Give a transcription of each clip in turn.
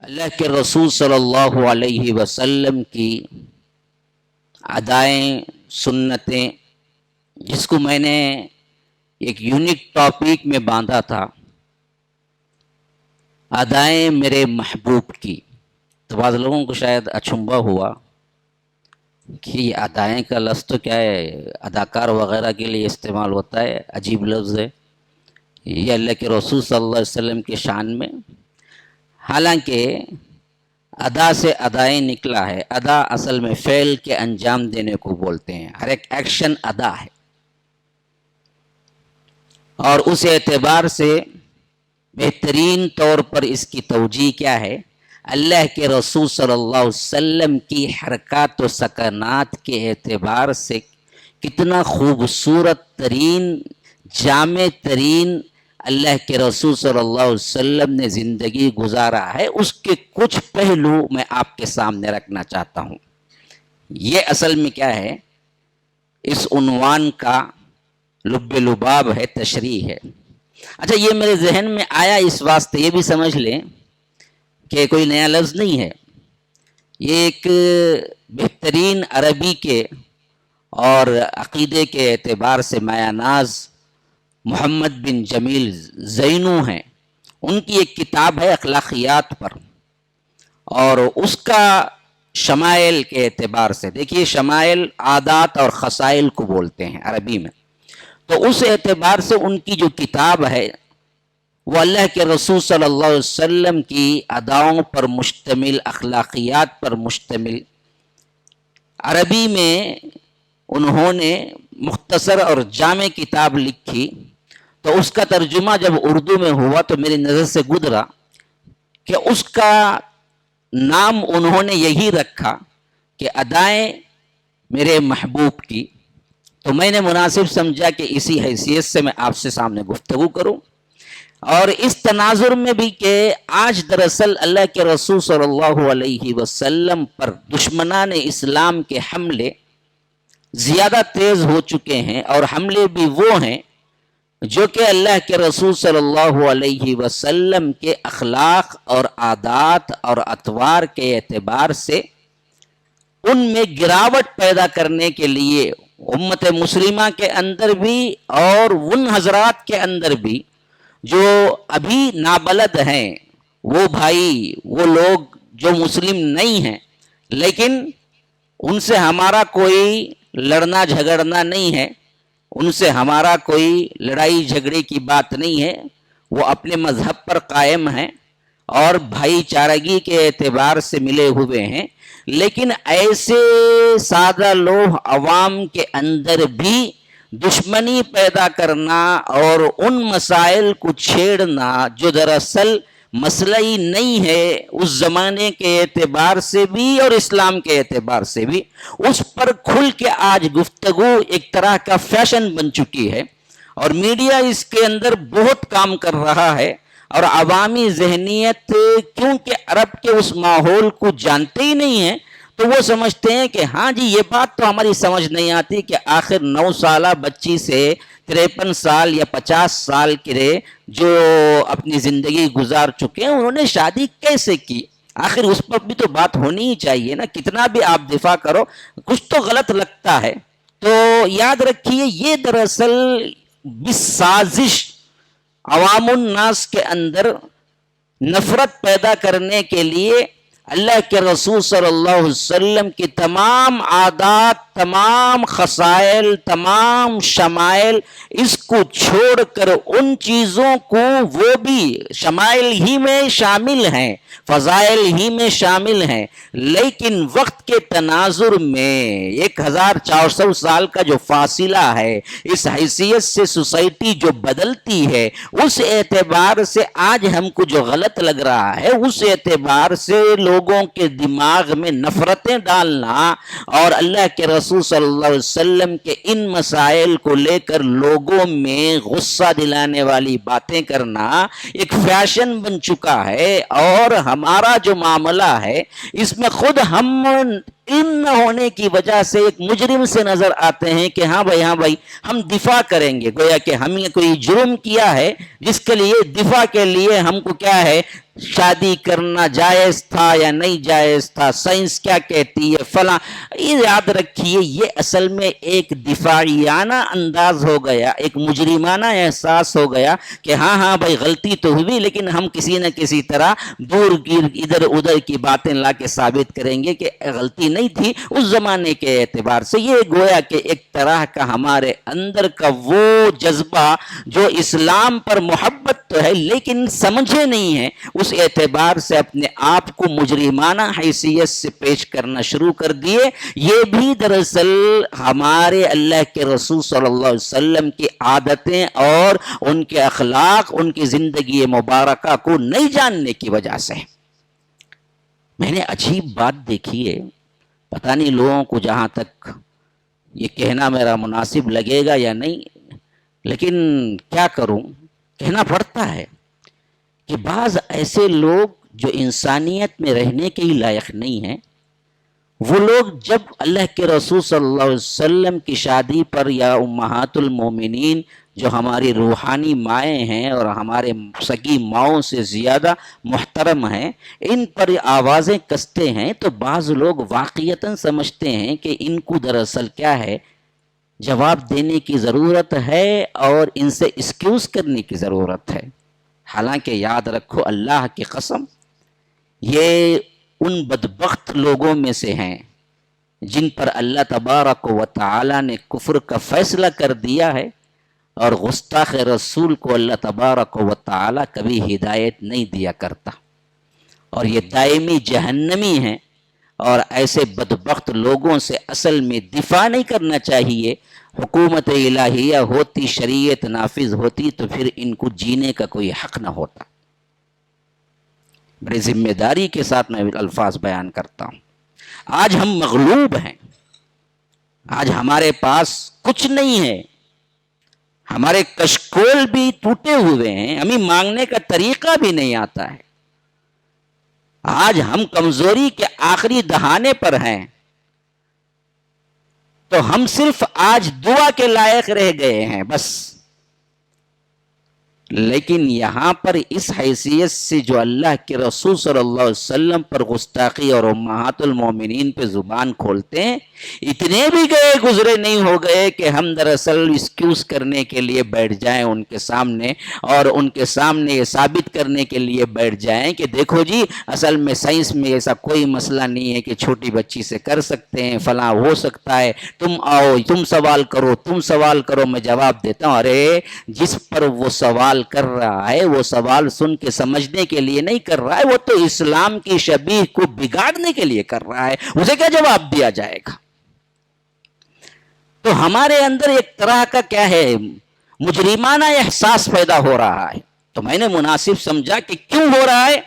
اللہ کے رسول صلی اللہ علیہ وسلم کی ادائیں، سنتیں، جس کو میں نے ایک یونیک ٹاپک میں باندھا تھا، ادائیں میرے محبوب کی۔ تو بعض لوگوں کو شاید اچنبھا ہوا کہ یہ ادائیں کا لفظ تو کیا ہے، اداکار وغیرہ کے لیے استعمال ہوتا ہے، عجیب لفظ ہے یہ اللہ کے رسول صلی اللہ علیہ وسلم کی شان میں۔ حالانکہ ادا سے ادائیں نکلا ہے، ادا اصل میں فعل کے انجام دینے کو بولتے ہیں، ہر ایک ایکشن ادا ہے۔ اور اس اعتبار سے بہترین طور پر اس کی توجیہ کیا ہے، اللہ کے رسول صلی اللہ علیہ وسلم کی حرکات و سکنات کے اعتبار سے کتنا خوبصورت ترین، جامع ترین اللہ کے رسول صلی اللہ علیہ وسلم نے زندگی گزارا ہے، اس کے کچھ پہلو میں آپ کے سامنے رکھنا چاہتا ہوں۔ یہ اصل میں کیا ہے، اس عنوان کا لب لباب ہے، تشریح ہے۔ اچھا، یہ میرے ذہن میں آیا اس واسطے، یہ بھی سمجھ لیں کہ کوئی نیا لفظ نہیں ہے، یہ ایک بہترین عربی کے اور عقیدے کے اعتبار سے مایہ ناز محمد بن جمیل زینو ہیں، ان کی ایک کتاب ہے اخلاقیات پر، اور اس کا شمائل کے اعتبار سے، دیکھیے شمائل عادات اور خصائل کو بولتے ہیں عربی میں، تو اس اعتبار سے ان کی جو کتاب ہے وہ اللہ کے رسول صلی اللہ علیہ وسلم کی اداؤں پر مشتمل، اخلاقیات پر مشتمل، عربی میں انہوں نے مختصر اور جامع کتاب لکھی۔ تو اس کا ترجمہ جب اردو میں ہوا تو میری نظر سے گزرا کہ اس کا نام انہوں نے یہی رکھا کہ ادائیں میرے محبوب کی۔ تو میں نے مناسب سمجھا کہ اسی حیثیت سے میں آپ سے سامنے گفتگو کروں، اور اس تناظر میں بھی کہ آج دراصل اللہ کے رسول صلی اللہ علیہ وسلم پر دشمنان اسلام کے حملے زیادہ تیز ہو چکے ہیں، اور حملے بھی وہ ہیں جو کہ اللہ کے رسول صلی اللہ علیہ وسلم کے اخلاق اور عادات اور اطوار کے اعتبار سے ان میں گراوٹ پیدا کرنے کے لیے امت مسلمہ کے اندر بھی اور ان حضرات کے اندر بھی جو ابھی نابلد ہیں، وہ بھائی، وہ لوگ جو مسلم نہیں ہیں، لیکن ان سے ہمارا کوئی لڑنا جھگڑنا نہیں ہے، ان سے ہمارا کوئی لڑائی جھگڑے کی بات نہیں ہے، وہ اپنے مذہب پر قائم ہیں اور بھائی چارگی کے اعتبار سے ملے ہوئے ہیں، لیکن ایسے سادہ لوہ عوام کے اندر بھی دشمنی پیدا کرنا اور ان مسائل کو چھیڑنا جو دراصل مسئلہ ہی نہیں ہے، اس زمانے کے اعتبار سے بھی اور اسلام کے اعتبار سے بھی، اس پر کھل کے آج گفتگو ایک طرح کا فیشن بن چکی ہے، اور میڈیا اس کے اندر بہت کام کر رہا ہے، اور عوامی ذہنیت کیونکہ عرب کے اس ماحول کو جانتے ہی نہیں ہیں، تو وہ سمجھتے ہیں کہ ہاں جی یہ بات تو ہماری سمجھ نہیں آتی کہ آخر 9 سالہ بچی سے 53 سال یا 50 سال کے جو اپنی زندگی گزار چکے ہیں، انہوں نے شادی کیسے کی؟ آخر اس پر بھی تو بات ہونی ہی چاہیے نا، کتنا بھی آپ دفاع کرو کچھ تو غلط لگتا ہے۔ تو یاد رکھیے، یہ دراصل بسازش عوام الناس کے اندر نفرت پیدا کرنے کے لیے اللہ کے رسول صلی اللہ علیہ وسلم کی تمام عادات، تمام خصائل، تمام شمائل، اس کو چھوڑ کر ان چیزوں کو، وہ بھی شمائل ہی میں شامل ہیں، فضائل ہی میں شامل ہیں، لیکن وقت کے تناظر میں 1400 سال کا جو فاصلہ ہے، اس حیثیت سے سوسائٹی جو بدلتی ہے، اس اعتبار سے آج ہم کو جو غلط لگ رہا ہے، اس اعتبار سے لوگوں کے دماغ میں نفرتیں ڈالنا اور اللہ کے رسول صلی اللہ علیہ وسلم کے ان مسائل کو لے کر لوگوں میں غصہ دلانے والی باتیں کرنا ایک فیشن بن چکا ہے، اور ہمارا جو معاملہ ہے اس میں خود ہم علم نہ ہونے کی وجہ سے ایک مجرم سے نظر آتے ہیں کہ ہاں بھائی ہم دفاع کریں گے، گویا کہ ہم نے کوئی جرم کیا ہے جس کے لیے دفاع کے لیے ہم کو کیا ہے، شادی کرنا جائز تھا یا نہیں جائز تھا، سائنس کیا کہتی ہے فلاں. یہ یاد رکھیے، یہ اصل میں ایک دفاعیانہ انداز ہو گیا، ایک مجرمانہ احساس ہو گیا کہ ہاں بھائی غلطی تو ہوئی، لیکن ہم کسی نہ کسی طرح دور گیر ادھر ادھر کی باتیں لا کے ثابت کریں گے کہ غلطی نہیں تھی اس زمانے کے اعتبار سے. یہ گویا کہ ایک طرح کا ہمارے اندر کا وہ جذبہ جو اسلام پر محبت تو ہے لیکن سمجھے نہیں ہے، اس اعتبار سے اپنے آپ کو مجرمانہ حیثیت سے پیش کرنا شروع کر دیے. یہ بھی دراصل ہمارے اللہ کے رسول صلی اللہ علیہ وسلم کی عادتیں اور ان کے اخلاق، ان کی زندگی مبارکہ کو نہیں جاننے کی وجہ سے. میں نے عجیب بات دیکھی ہے، پتہ نہیں لوگوں کو جہاں تک یہ کہنا میرا مناسب لگے گا یا نہیں، لیکن کیا کروں، کہنا پڑتا ہے کہ بعض ایسے لوگ جو انسانیت میں رہنے کے ہی لائق نہیں ہیں، وہ لوگ جب اللہ کے رسول صلی اللہ علیہ وسلم کی شادی پر یا امہات المومنین جو ہماری روحانی مائیں ہیں اور ہمارے سگی ماؤں سے زیادہ محترم ہیں، ان پر آوازیں کستے ہیں، تو بعض لوگ واقعتاً سمجھتے ہیں کہ ان کو دراصل کیا ہے، جواب دینے کی ضرورت ہے اور ان سے ایکسکیوز کرنے کی ضرورت ہے. حالانکہ یاد رکھو، اللہ کی قسم، یہ ان بدبخت لوگوں میں سے ہیں جن پر اللہ تبارک و تعالی نے کفر کا فیصلہ کر دیا ہے، اور گستاخ رسول کو اللہ تبارک و تعالی کبھی ہدایت نہیں دیا کرتا، اور یہ دائمی جہنمی ہیں. اور ایسے بدبخت لوگوں سے اصل میں دفاع نہیں کرنا چاہیے. حکومت الہیہ ہوتی، شریعت نافذ ہوتی، تو پھر ان کو جینے کا کوئی حق نہ ہوتا. بڑی ذمہ داری کے ساتھ میں الفاظ بیان کرتا ہوں. آج ہم مغلوب ہیں، آج ہمارے پاس کچھ نہیں ہے، ہمارے کشکول بھی ٹوٹے ہوئے ہیں، ہمیں مانگنے کا طریقہ بھی نہیں آتا ہے. آج ہم کمزوری کے آخری دہانے پر ہیں، تو ہم صرف آج دعا کے لائق رہ گئے ہیں بس. لیکن یہاں پر اس حیثیت سے جو اللہ کے رسول صلی اللہ علیہ وسلم پر گستاخی اور امہات المومنین پہ زبان کھولتے ہیں، اتنے بھی گئے گزرے نہیں ہو گئے کہ ہم دراصل ایکسکیوز کرنے کے لیے بیٹھ جائیں ان کے سامنے، اور ان کے سامنے یہ ثابت کرنے کے لیے بیٹھ جائیں کہ دیکھو جی، اصل میں سائنس میں ایسا کوئی مسئلہ نہیں ہے کہ چھوٹی بچی سے کر سکتے ہیں، فلاں ہو سکتا ہے، تم آؤ، تم سوال کرو میں جواب دیتا ہوں. ارے جس پر وہ سوال کر رہا ہے، وہ سوال سن کے سمجھنے کے لیے نہیں کر رہا ہے، وہ تو اسلام کی شبیہ کو بگاڑنے کے لیے کر رہا ہے، اسے کیا جواب دیا جائے گا؟ تو ہمارے اندر ایک طرح کا کیا ہے، مجرمانہ احساس پیدا ہو رہا ہے. تو میں نے مناسب سمجھا کہ کیوں ہو رہا ہے؟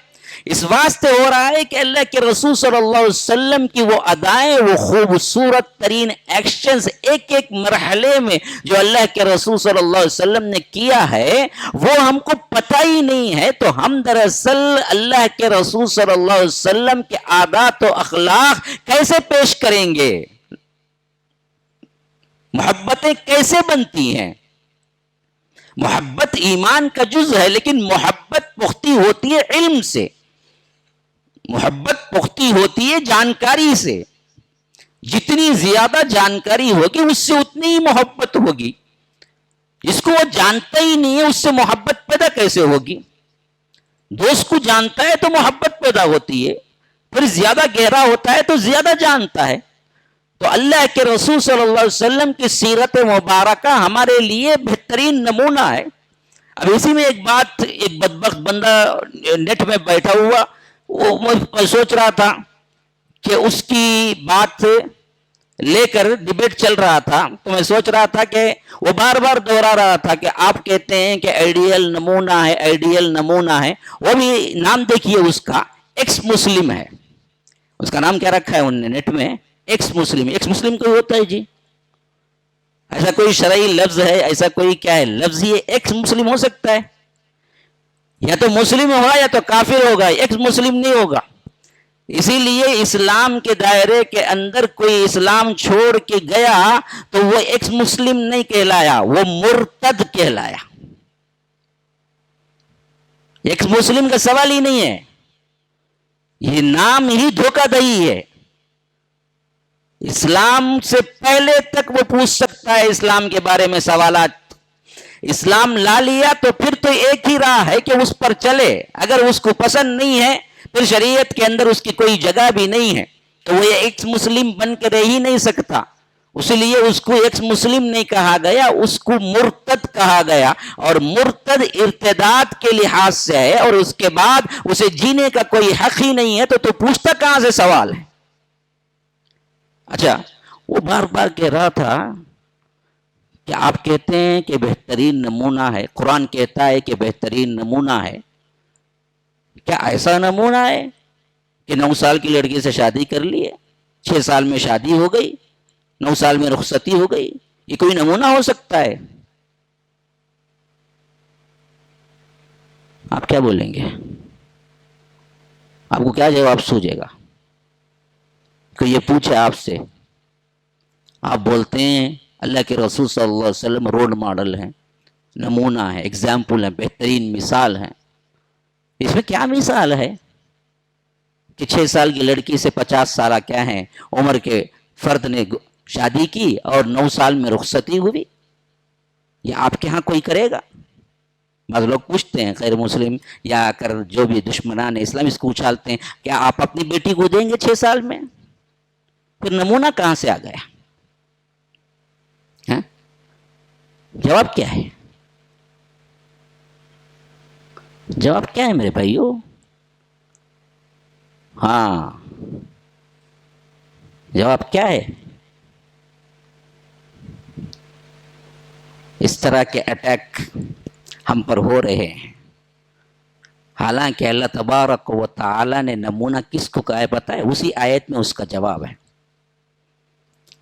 اس واسطے ہو رہا ہے کہ اللہ کے رسول صلی اللہ علیہ وسلم کی وہ ادائیں، وہ خوبصورت ترین ایکشنز ایک ایک مرحلے میں جو اللہ کے رسول صلی اللہ علیہ وسلم نے کیا ہے، وہ ہم کو پتہ ہی نہیں ہے. تو ہم دراصل اللہ کے رسول صلی اللہ علیہ وسلم کے عادات و اخلاق کیسے پیش کریں گے؟ محبتیں کیسے بنتی ہیں؟ محبت ایمان کا جز ہے، لیکن محبت پختی ہوتی ہے علم سے، محبت پختی ہوتی ہے جانکاری سے. جتنی زیادہ جانکاری ہوگی اس سے اتنی ہی محبت ہوگی. جس کو وہ جانتا ہی نہیں ہے اس سے محبت پیدا کیسے ہوگی؟ دوست کو جانتا ہے تو محبت پیدا ہوتی ہے، پھر زیادہ گہرا ہوتا ہے تو زیادہ جانتا ہے. تو اللہ کے رسول صلی اللہ علیہ وسلم کی سیرت مبارکہ ہمارے لیے بہترین نمونہ ہے. اب اسی میں ایک بات، ایک بدبخت بندہ نیٹ میں بیٹھا ہوا، میں سوچ رہا تھا کہ اس کی بات لے کر ڈیبیٹ چل رہا تھا، تو میں سوچ رہا تھا کہ وہ بار بار دوہرا رہا تھا کہ آپ کہتے ہیں کہ آئیڈیل نمونہ ہے، آئیڈیل نمونہ ہے. وہ بھی نام دیکھیے اس کا، ایکس مسلم ہے. اس کا نام کیا رکھا ہے انہوں نے نیٹ میں؟ ایکس مسلم. ایکس مسلم کوئی ہوتا ہے جی؟ ایسا کوئی شرعی لفظ ہے؟ ایسا کوئی کیا ہے لفظ یہ ایکس مسلم ہو سکتا ہے؟ یا تو مسلم ہوگا یا تو کافر ہوگا، ایکس مسلم نہیں ہوگا. اسی لیے اسلام کے دائرے کے اندر کوئی اسلام چھوڑ کے گیا تو وہ ایکس مسلم نہیں کہلایا، وہ مرتد کہلایا۔ ایکس مسلم کا سوال ہی نہیں ہے، یہ نام ہی دھوکہ دہی ہے۔ اسلام سے پہلے تک وہ پوچھ سکتا ہے اسلام کے بارے میں سوالات، اسلام لا لیا تو پھر تو ایک ہی راہ ہے کہ اس پر چلے، اگر اس کو پسند نہیں ہے پھر شریعت کے اندر اس کی کوئی جگہ بھی نہیں ہے تو وہ ایکس مسلم بن کے رہ ہی نہیں سکتا، اسی لیے اس کو ایکس مسلم نہیں کہا گیا، اس کو مرتد کہا گیا، اور مرتد ارتداد کے لحاظ سے ہے، اور اس کے بعد اسے جینے کا کوئی حق ہی نہیں ہے تو پوچھتا کہاں سے سوال ہے؟ اچھا، وہ بار بار کہہ رہا تھا کہ آپ کہتے ہیں کہ بہترین نمونہ ہے، قرآن کہتا ہے کہ بہترین نمونہ ہے، کیا ایسا نمونہ ہے کہ 9 سال کی لڑکی سے شادی کر لی ہے، 6 سال میں شادی ہو گئی، 9 سال میں رخصتی ہو گئی، یہ کوئی نمونہ ہو سکتا ہے؟ آپ کیا بولیں گے؟ آپ کو کیا جواب سوجے گا کہ یہ پوچھے آپ سے؟ آپ بولتے ہیں اللہ کے رسول صلی اللہ علیہ وسلم رول ماڈل ہیں، نمونہ ہے، ایگزامپل ہے، بہترین مثال ہے۔ اس میں کیا مثال ہے کہ 6 سال کی لڑکی سے 50 سالہ کیا ہیں عمر کے فرد نے شادی کی اور 9 سال میں رخصتی ہوئی؟ یہ آپ کے ہاں کوئی کرے گا؟ بعض لوگ پوچھتے ہیں، غیر مسلم یا کر جو بھی دشمنان اسلام اس کو اچھالتے ہیں، کیا آپ اپنی بیٹی کو دیں گے 6 سال میں؟ پھر نمونہ کہاں سے آ گیا؟ ہاں؟ جواب کیا ہے؟ جواب کیا ہے میرے بھائیو؟ ہاں، جواب کیا ہے؟ اس طرح کے اٹیک ہم پر ہو رہے ہیں، حالانکہ اللہ تبارک و تعالی نے نمونہ کس کو کہا ہے پتہ ہے؟ اسی آیت میں اس کا جواب ہے،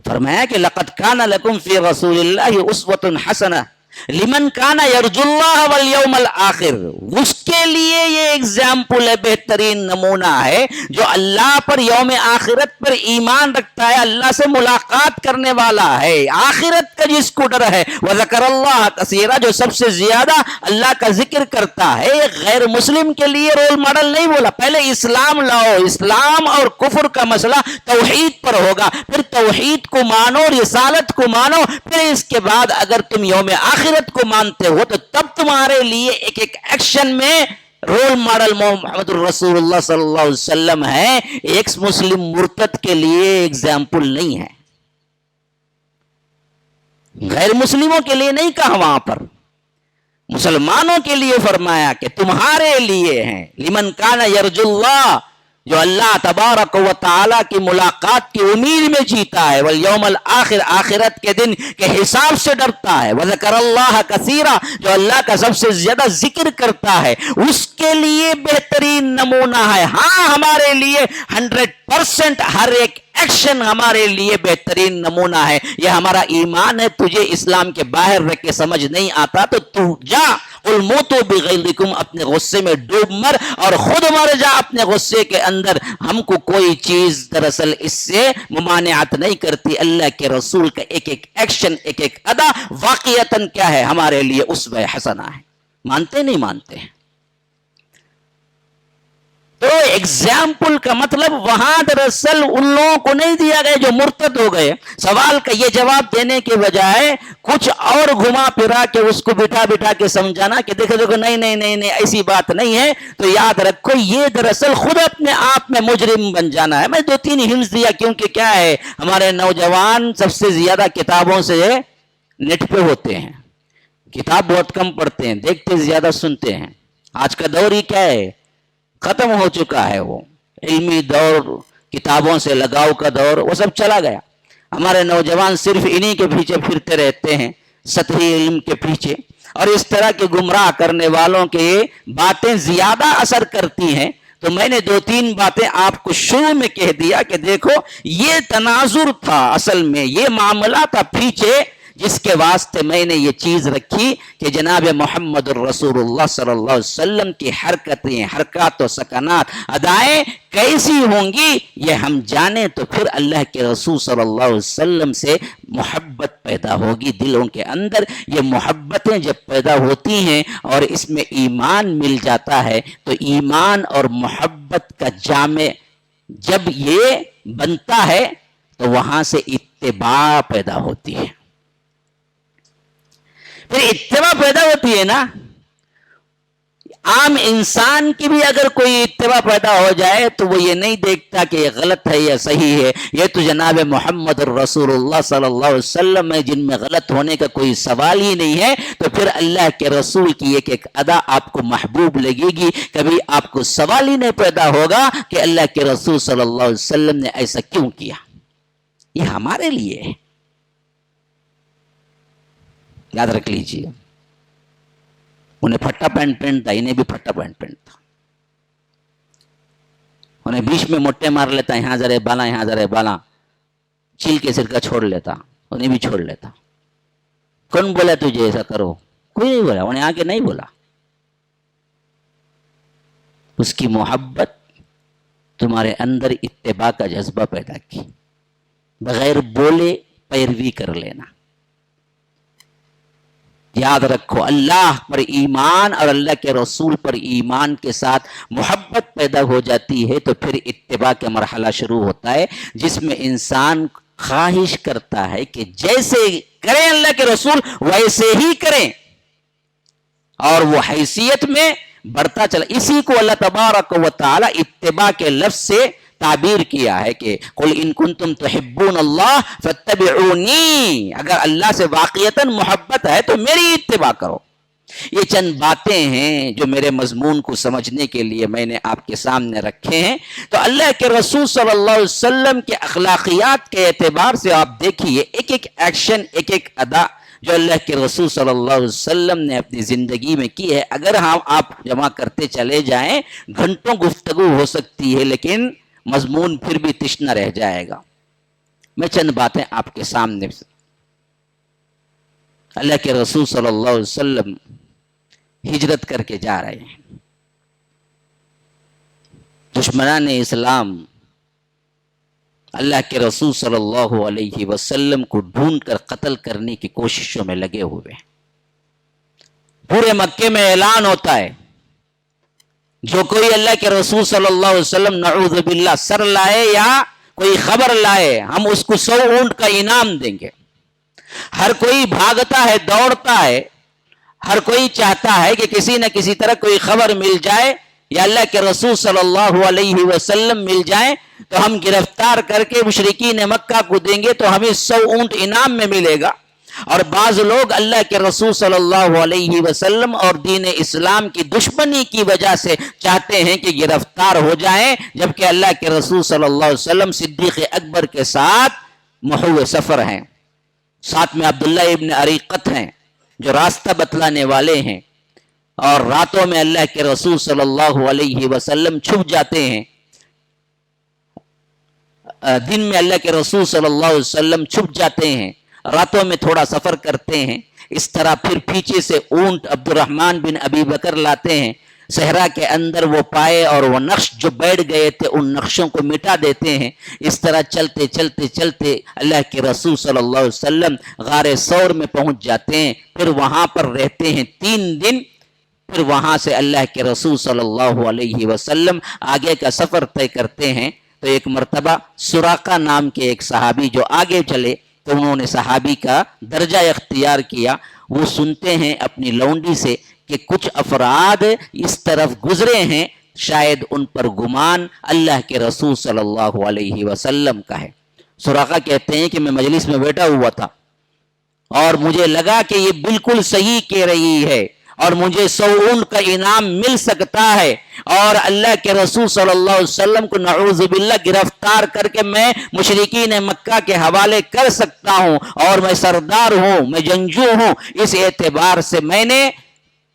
فرمایا کہ لقد کان لکم فی رسول اللہ اسوۃ حسنہ لمن کان یرجو اللہ والیوم الآخر، اس کے لیے یہ ایگزامپل ہے، بہترین نمونہ ہے جو اللہ پر، یوم آخرت پر ایمان رکھتا ہے، اللہ سے ملاقات کرنے والا ہے، آخرت کا جس کو ڈر ہے، وذکر اللہ کثیرا، جو سب سے زیادہ اللہ کا ذکر کرتا ہے۔ غیر مسلم کے لیے رول ماڈل نہیں بولا، پہلے اسلام لاؤ، اسلام اور کفر کا مسئلہ توحید پر ہوگا، پھر توحید کو مانو، رسالت کو مانو، پھر اس کے بعد اگر تم یوم آخرت کو مانتے ہو تو تب تمہارے لیے ایک ایک ایکشن میں رول ماڈل محمد الرسول اللہ صلی اللہ علیہ وسلم ہے، ایکس مسلم مرتد کے لیے ایگزامپل نہیں ہے، غیر مسلموں کے لیے نہیں کہا، وہاں پر مسلمانوں کے لیے فرمایا کہ تمہارے لیے ہیں، لمن کان یرجو اللہ، جو اللہ تبارک و تعالیٰ کی ملاقات کی امید میں جیتا ہے، والیوم الآخر، آخرت کے دن کے حساب سے ڈرتا ہے، وذکر اللہ کثیرا، جو اللہ کا سب سے زیادہ ذکر کرتا ہے، اس کے لیے بہترین نمونہ ہے۔ ہاں، ہمارے لیے 100% ہر ایک ایکشن ہمارے لیے بہترین نمونہ ہے، یہ ہمارا ایمان ہے۔ تجھے اسلام کے باہر رہ کے سمجھ نہیں آتا تو جا، قل موتوا بغیظکم، اپنے غصے میں ڈوب مر اور خود مر جا اپنے غصے کے اندر، ہم کو کوئی چیز دراصل اس سے ممانعت نہیں کرتی۔ اللہ کے رسول کا ایک ایک ایکشن، ایک ایک ادا واقعتاً کیا ہے ہمارے لیے اسوہ حسنہ ہے۔ مانتے نہیں مانتے ہیں؟ تو ایگزامپل کا مطلب وہاں دراصل ان لوگوں کو نہیں دیا گیا جو مرتد ہو گئے۔ سوال کا یہ جواب دینے کے بجائے کچھ اور گھما پھرا کے اس کو بٹھا کے سمجھانا کہ دیکھو نہیں ایسی بات نہیں ہے، تو یاد رکھو یہ دراصل خود اپنے آپ میں مجرم بن جانا ہے۔ میں 2-3 ہنٹس دیا کیونکہ کیا ہے، ہمارے نوجوان سب سے زیادہ کتابوں سے نیٹ پہ ہوتے ہیں، کتاب بہت کم پڑھتے ہیں، دیکھتے زیادہ سنتے ہیں۔ آج کا دور ہی کیا ہے، ختم ہو چکا ہے، وہ علمی دور، کتابوں سے لگاؤ کا دور، وہ سب چلا گیا۔ ہمارے نوجوان صرف انہی کے پیچھے پھرتے رہتے ہیں، سطحی علم کے پیچھے، اور اس طرح کے گمراہ کرنے والوں کے باتیں زیادہ اثر کرتی ہیں۔ تو میں نے 2-3 باتیں آپ کو شروع میں کہہ دیا کہ دیکھو یہ تناظر تھا، اصل میں یہ معاملہ تھا، پیچھے جس کے واسطے میں نے یہ چیز رکھی کہ جناب محمد الرسول اللہ صلی اللہ علیہ وسلم کی حرکتیں، حرکات و سکنات، ادائیں کیسی ہوں گی یہ ہم جانیں تو پھر اللہ کے رسول صلی اللہ علیہ وسلم سے محبت پیدا ہوگی دلوں کے اندر۔ یہ محبتیں جب پیدا ہوتی ہیں اور اس میں ایمان مل جاتا ہے تو ایمان اور محبت کا جامع جب یہ بنتا ہے تو وہاں سے اتباع پیدا ہوتی ہے۔ پھر اتباع پیدا ہوتی ہے نا، عام انسان کی بھی اگر کوئی اتباع پیدا ہو جائے تو وہ یہ نہیں دیکھتا کہ یہ غلط ہے یا صحیح ہے، یہ تو جناب محمد الرسول اللہ صلی اللہ علیہ وسلم ہے جن میں غلط ہونے کا کوئی سوال ہی نہیں ہے، تو پھر اللہ کے رسول کی ایک ایک ادا آپ کو محبوب لگے گی۔ کبھی آپ کو سوال ہی نہیں پیدا ہوگا کہ اللہ کے رسول صلی اللہ علیہ وسلم نے ایسا کیوں کیا، یہ ہمارے لیے ہے۔ یاد رکھ لیجیے، انہیں پھٹا پینٹ پہنتا تھا، انہیں بھی پھٹا پینٹ پہنتا تھا، انہیں بیچ میں موٹے مار لیتا، یہاں ذرے بالا یہاں ذرے بالا، چیل کے سر کا چھوڑ لیتا، انہیں بھی چھوڑ لیتا۔ کون بولا تجھے ایسا کرو؟ کوئی نہیں بولا، انہیں آ کے نہیں بولا۔ اس کی محبت تمہارے اندر اتباع کا جذبہ پیدا کی، بغیر بولے پیروی کر لینا۔ یاد رکھو، اللہ پر ایمان اور اللہ کے رسول پر ایمان کے ساتھ محبت پیدا ہو جاتی ہے تو پھر اتباع کا مرحلہ شروع ہوتا ہے، جس میں انسان خواہش کرتا ہے کہ جیسے کریں اللہ کے رسول ویسے ہی کریں، اور وہ حیثیت میں بڑھتا چلا۔ اسی کو اللہ تبارک و تعالی اتباع کے لفظ سے تعبیر کیا ہے کہ قل ان کنتم تحبون اللہ فاتبعونی، اگر اللہ سے واقعتاً محبت ہے تو میری اتباع کرو۔ یہ چند باتیں ہیں جو میرے مضمون کو سمجھنے کے لیے میں نے آپ کے سامنے رکھے ہیں۔ تو اللہ کے رسول صلی اللہ علیہ وسلم کے اخلاقیات کے اعتبار سے آپ دیکھیے ایک ایک ایکشن، ایک ایک ادا جو اللہ کے رسول صلی اللہ علیہ وسلم نے اپنی زندگی میں کی ہے، اگر ہم آپ جمع کرتے چلے جائیں گھنٹوں گفتگو ہو سکتی ہے، لیکن مضمون پھر بھی تشنہ رہ جائے گا۔ میں چند باتیں آپ کے سامنے، اللہ کے رسول صلی اللہ علیہ وسلم ہجرت کر کے جا رہے ہیں، دشمنان اسلام اللہ کے رسول صلی اللہ علیہ وسلم کو ڈھونڈ کر قتل کرنے کی کوششوں میں لگے ہوئے ہیں۔ پورے مکے میں اعلان ہوتا ہے جو کوئی اللہ کے رسول صلی اللہ علیہ وسلم نعوذ باللہ سر لائے یا کوئی خبر لائے ہم اس کو 100 اونٹ کا انعام دیں گے۔ ہر کوئی بھاگتا ہے، دوڑتا ہے، ہر کوئی چاہتا ہے کہ کسی نہ کسی طرح کوئی خبر مل جائے یا اللہ کے رسول صلی اللہ علیہ وسلم مل جائیں تو ہم گرفتار کر کے مشرکین مکہ کو دیں گے تو ہمیں 100 اونٹ انعام میں ملے گا۔ اور بعض لوگ اللہ کے رسول صلی اللہ علیہ وسلم اور دین اسلام کی دشمنی کی وجہ سے چاہتے ہیں کہ گرفتار ہو جائیں، جبکہ اللہ کے رسول صلی اللہ علیہ وسلم صدیق اکبر کے ساتھ محو سفر ہیں، ساتھ میں عبداللہ ابن اریقت ہیں جو راستہ بتلانے والے ہیں، اور راتوں میں اللہ کے رسول صلی اللہ علیہ وسلم چھپ جاتے ہیں، دن میں اللہ کے رسول صلی اللہ علیہ وسلم چھپ جاتے ہیں، راتوں میں تھوڑا سفر کرتے ہیں۔ اس طرح پھر پیچھے سے اونٹ عبد الرحمن بن ابی بکر لاتے ہیں، صحرا کے اندر وہ پائے اور وہ نقش جو بیٹھ گئے تھے ان نقشوں کو مٹا دیتے ہیں۔ اس طرح چلتے چلتے چلتے اللہ کے رسول صلی اللہ علیہ وسلم غار ثور میں پہنچ جاتے ہیں، پھر وہاں پر رہتے ہیں 3 دن، پھر وہاں سے اللہ کے رسول صلی اللہ علیہ وسلم آگے کا سفر طے کرتے ہیں۔ تو ایک مرتبہ سراقہ نام کے ایک صحابی جو آگے چلے تو انہوں نے صحابی کا درجہ اختیار کیا، وہ سنتے ہیں اپنی لونڈی سے کہ کچھ افراد اس طرف گزرے ہیں، شاید ان پر گمان اللہ کے رسول صلی اللہ علیہ وسلم کا ہے۔ سراقہ کہتے ہیں کہ میں مجلس میں بیٹھا ہوا تھا اور مجھے لگا کہ یہ بالکل صحیح کہہ رہی ہے اور مجھے 100 اونٹ کا انعام مل سکتا ہے، اور اللہ کے رسول صلی اللہ علیہ وسلم کو نعوذ باللہ گرفتار کر کے میں مشرکین مکہ کے حوالے کر سکتا ہوں، اور میں سردار ہوں، میں جنگجو ہوں۔ اس اعتبار سے میں نے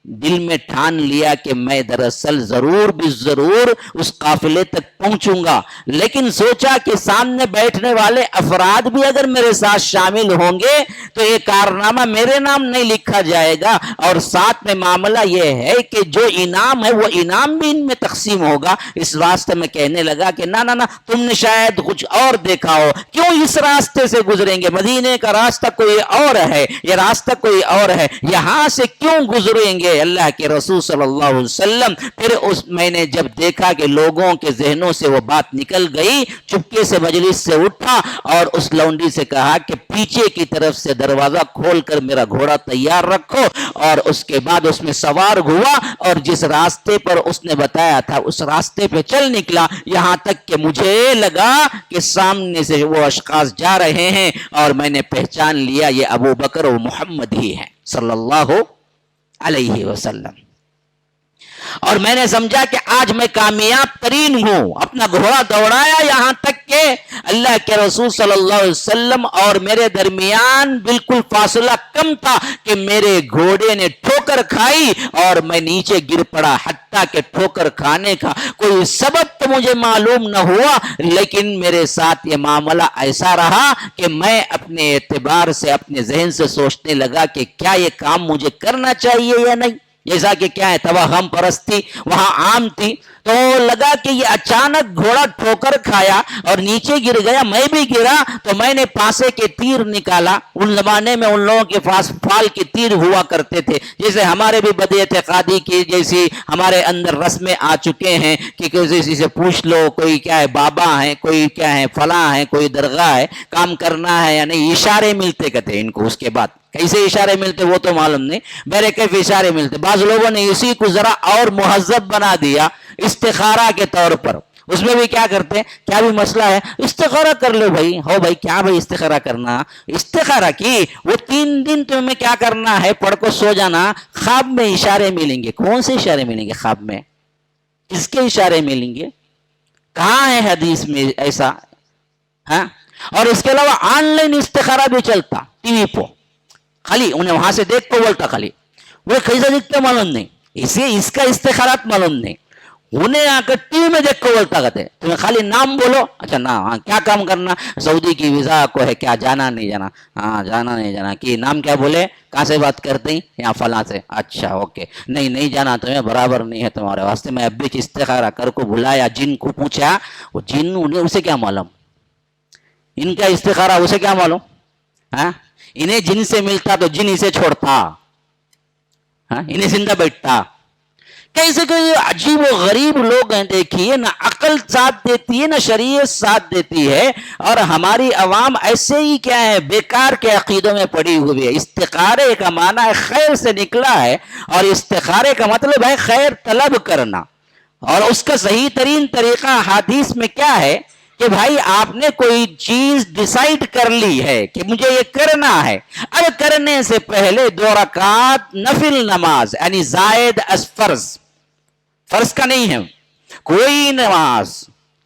دل میں ٹھان لیا کہ میں دراصل ضرور بھی ضرور اس قافلے تک پہنچوں گا، لیکن سوچا کہ سامنے بیٹھنے والے افراد بھی اگر میرے ساتھ شامل ہوں گے تو یہ کارنامہ میرے نام نہیں لکھا جائے گا، اور ساتھ میں معاملہ یہ ہے کہ جو انعام ہے وہ انعام بھی ان میں تقسیم ہوگا۔ اس واسطے میں کہنے لگا کہ نہ تم نے شاید کچھ اور دیکھا ہو، کیوں اس راستے سے گزریں گے؟ مدینے کا راستہ کوئی اور ہے، یہ راستہ کوئی اور ہے، یہاں سے کیوں گزریں گے اللہ کے رسول صلی اللہ علیہ وسلم؟ پھر میں نے جب دیکھا کہ لوگوں کے ذہنوں سے وہ بات نکل گئی، چپکے سے مجلس سے اٹھا اور اس لونڈی سے کہا کہ پیچھے کی طرف سے دروازہ کھول کر میرا گھوڑا تیار رکھو، اور اس کے بعد اس میں سوار ہوا اور جس راستے پر اس نے بتایا تھا اس راستے پہ چل نکلا، یہاں تک کہ مجھے لگا کہ سامنے سے وہ اشخاص جا رہے ہیں اور میں نے پہچان لیا یہ ابو بکر و محمد ہی ہیں صلی اللہ علیہ وسلم۔ اور میں نے سمجھا کہ آج میں کامیاب ترین ہوں، اپنا گھوڑا دوڑایا یہاں تک کہ اللہ کے رسول صلی اللہ علیہ وسلم اور میرے درمیان بالکل فاصلہ کم تھا کہ میرے گھوڑے نے ٹھوکر کھائی اور میں نیچے گر پڑا، حتیٰ کہ ٹھوکر کھانے کا کوئی سبب تو مجھے معلوم نہ ہوا، لیکن میرے ساتھ یہ معاملہ ایسا رہا کہ میں اپنے اعتبار سے اپنے ذہن سے سوچنے لگا کہ کیا یہ کام مجھے کرنا چاہیے یا نہیں، جیسا کہ کیا ہے توہم پرستی وہاں عام تھی۔ تو لگا کہ یہ اچانک گھوڑا ٹھوکر کھایا اور نیچے گر گیا، میں بھی گرا، تو میں نے پاسے کے تیر نکالا۔ ان زمانے میں ان لوگوں کے پاس فال کے تیر ہوا کرتے تھے، جیسے ہمارے بھی بد اعتقادی کی جیسی ہمارے اندر رسمیں آ چکے ہیں کہ کسی سے پوچھ لو، کوئی کیا ہے بابا ہے، کوئی کیا ہے فلاں ہے، کوئی درگاہ ہے، کام کرنا ہے یا نہیں، اشارے ملتے کہتے ان کو۔ اس کے بعد کیسے اشارے ملتے وہ تو معلوم نہیں، میرے کیف اشارے ملتے۔ بعض لوگوں نے اسی کو ذرا اور مہذب بنا دیا استخارہ کے طور پر، اس میں بھی کیا کرتے ہیں، کیا بھی مسئلہ ہے استخارہ کر لو بھائی، ہو بھائی کیا بھائی استخارہ کرنا، استخارہ کی وہ 3 دن تمہیں کیا کرنا ہے، پڑھ کو سو جانا، خواب میں اشارے ملیں گے۔ کون سے اشارے ملیں گے خواب میں؟ کس کے اشارے ملیں گے؟ کہاں ہے حدیث میں ایسا؟ ہاں، اور اس کے علاوہ آن لائن استخارہ بھی چلتا ٹی وی پہ، خالی انہیں وہاں سے دیکھ کو بولتا، خالی وہ کیسا دکھتے معلوم نہیں، اسے اس کا استخارات معلوم نہیں، انہیں آ کر ٹی وی میں دیکھ کو بولتا کہتے تمہیں خالی نام بولو، اچھا نام، ہاں کیا کام کرنا، سعودی کی ویزا کو ہے، کیا جانا نہیں جانا، ہاں جانا نہیں جانا، کہ نام کیا بولے، کہاں سے بات کرتے ہیں، یہاں فلاں سے، اچھا اوکے، نہیں جانا تمہیں، برابر نہیں ہے تمہارے واسطے۔ میں اب بھی استخارہ کر کو بلایا، جن کو پوچھا، وہ جن انہیں اسے کیا معلوم، ان کا استخارہ اسے کیا معلوم، ہاں انہیں جن سے ملتا تو جن اسے چھوڑتا، انہیں زندہ بیٹھتا۔ کیسے کہ عجیب و غریب لوگ ہیں، دیکھیے نہ عقل ساتھ دیتی ہے نہ شریعت ساتھ دیتی ہے، اور ہماری عوام ایسے ہی کیا ہے بیکار کے عقیدوں میں پڑی ہوئی ہے۔ استخارے کا معنی ہے خیر سے نکلا ہے، اور استخارے کا مطلب ہے خیر طلب کرنا، اور اس کا صحیح ترین طریقہ حدیث میں کیا ہے کہ بھائی آپ نے کوئی چیز ڈیسائیڈ کر لی ہے کہ مجھے یہ کرنا ہے، اب کرنے سے پہلے 2 رکعت نفل نماز یعنی زائد از فرض کا نہیں ہے کوئی نماز،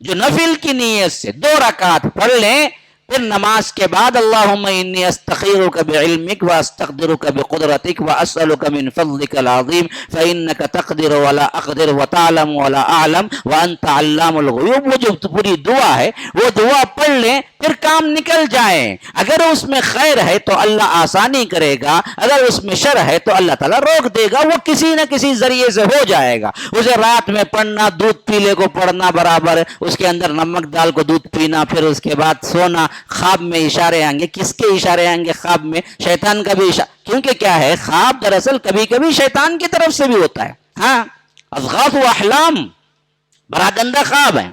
جو نفل کی نیت سے 2 رکعت پڑھ لیں، پھر نماز کے بعد اللہم انی استخیرک بعلمک واستقدرک بقدرتک واسألک من فضلک العظیم فإنک تقدر ولا اقدر وتعلم ولا اعلم وانت علام الغیوب، وہ جو پوری دعا ہے وہ دعا پڑھ لیں، پھر کام نکل جائیں۔ اگر اس میں خیر ہے تو اللہ آسانی کرے گا، اگر اس میں شر ہے تو اللہ تعالیٰ روک دے گا، وہ کسی نہ کسی ذریعے سے ہو جائے گا۔ اسے رات میں پڑھنا، دودھ پیلے کو پڑھنا برابر، اس کے اندر نمک ڈال کو دودھ پینا، پھر اس کے بعد سونا، خواب میں اشارے آئیں گے، کس کے اشارے آئیں گے خواب میں؟ شیطان کا بھی اشارہ، کیونکہ کیا ہے خواب دراصل کبھی کبھی شیطان کی طرف سے بھی ہوتا ہے، ہاں اضغاث و احلام، بڑا گندا خواب ہے۔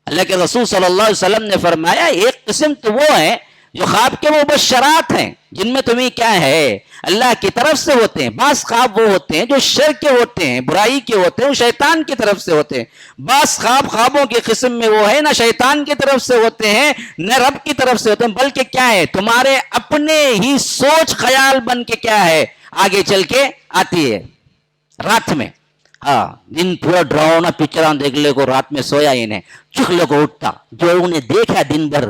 اللہ کے رسول صلی اللہ علیہ وسلم نے فرمایا ایک قسم تو وہ ہے جو خواب کے مبشرات ہیں، جن میں تمہیں کیا ہے اللہ کی طرف سے ہوتے ہیں، بعض خواب وہ ہوتے ہیں جو شر کے ہوتے ہیں، برائی کے ہوتے ہیں، وہ شیطان کی طرف سے ہوتے ہیں، بعض خوابوں کی قسم میں وہ ہے نہ شیطان کی طرف سے ہوتے ہیں نہ رب کی طرف سے ہوتے ہیں، بلکہ کیا ہے تمہارے اپنے ہی سوچ خیال بن کے کیا ہے آگے چل کے آتی ہے رات میں۔ ہاں دن پورا ڈراؤنا پکچراں دیکھ لے کو، رات میں سویا انہیں چکھ لے کو اٹھتا، جو انہیں دیکھا دن بھر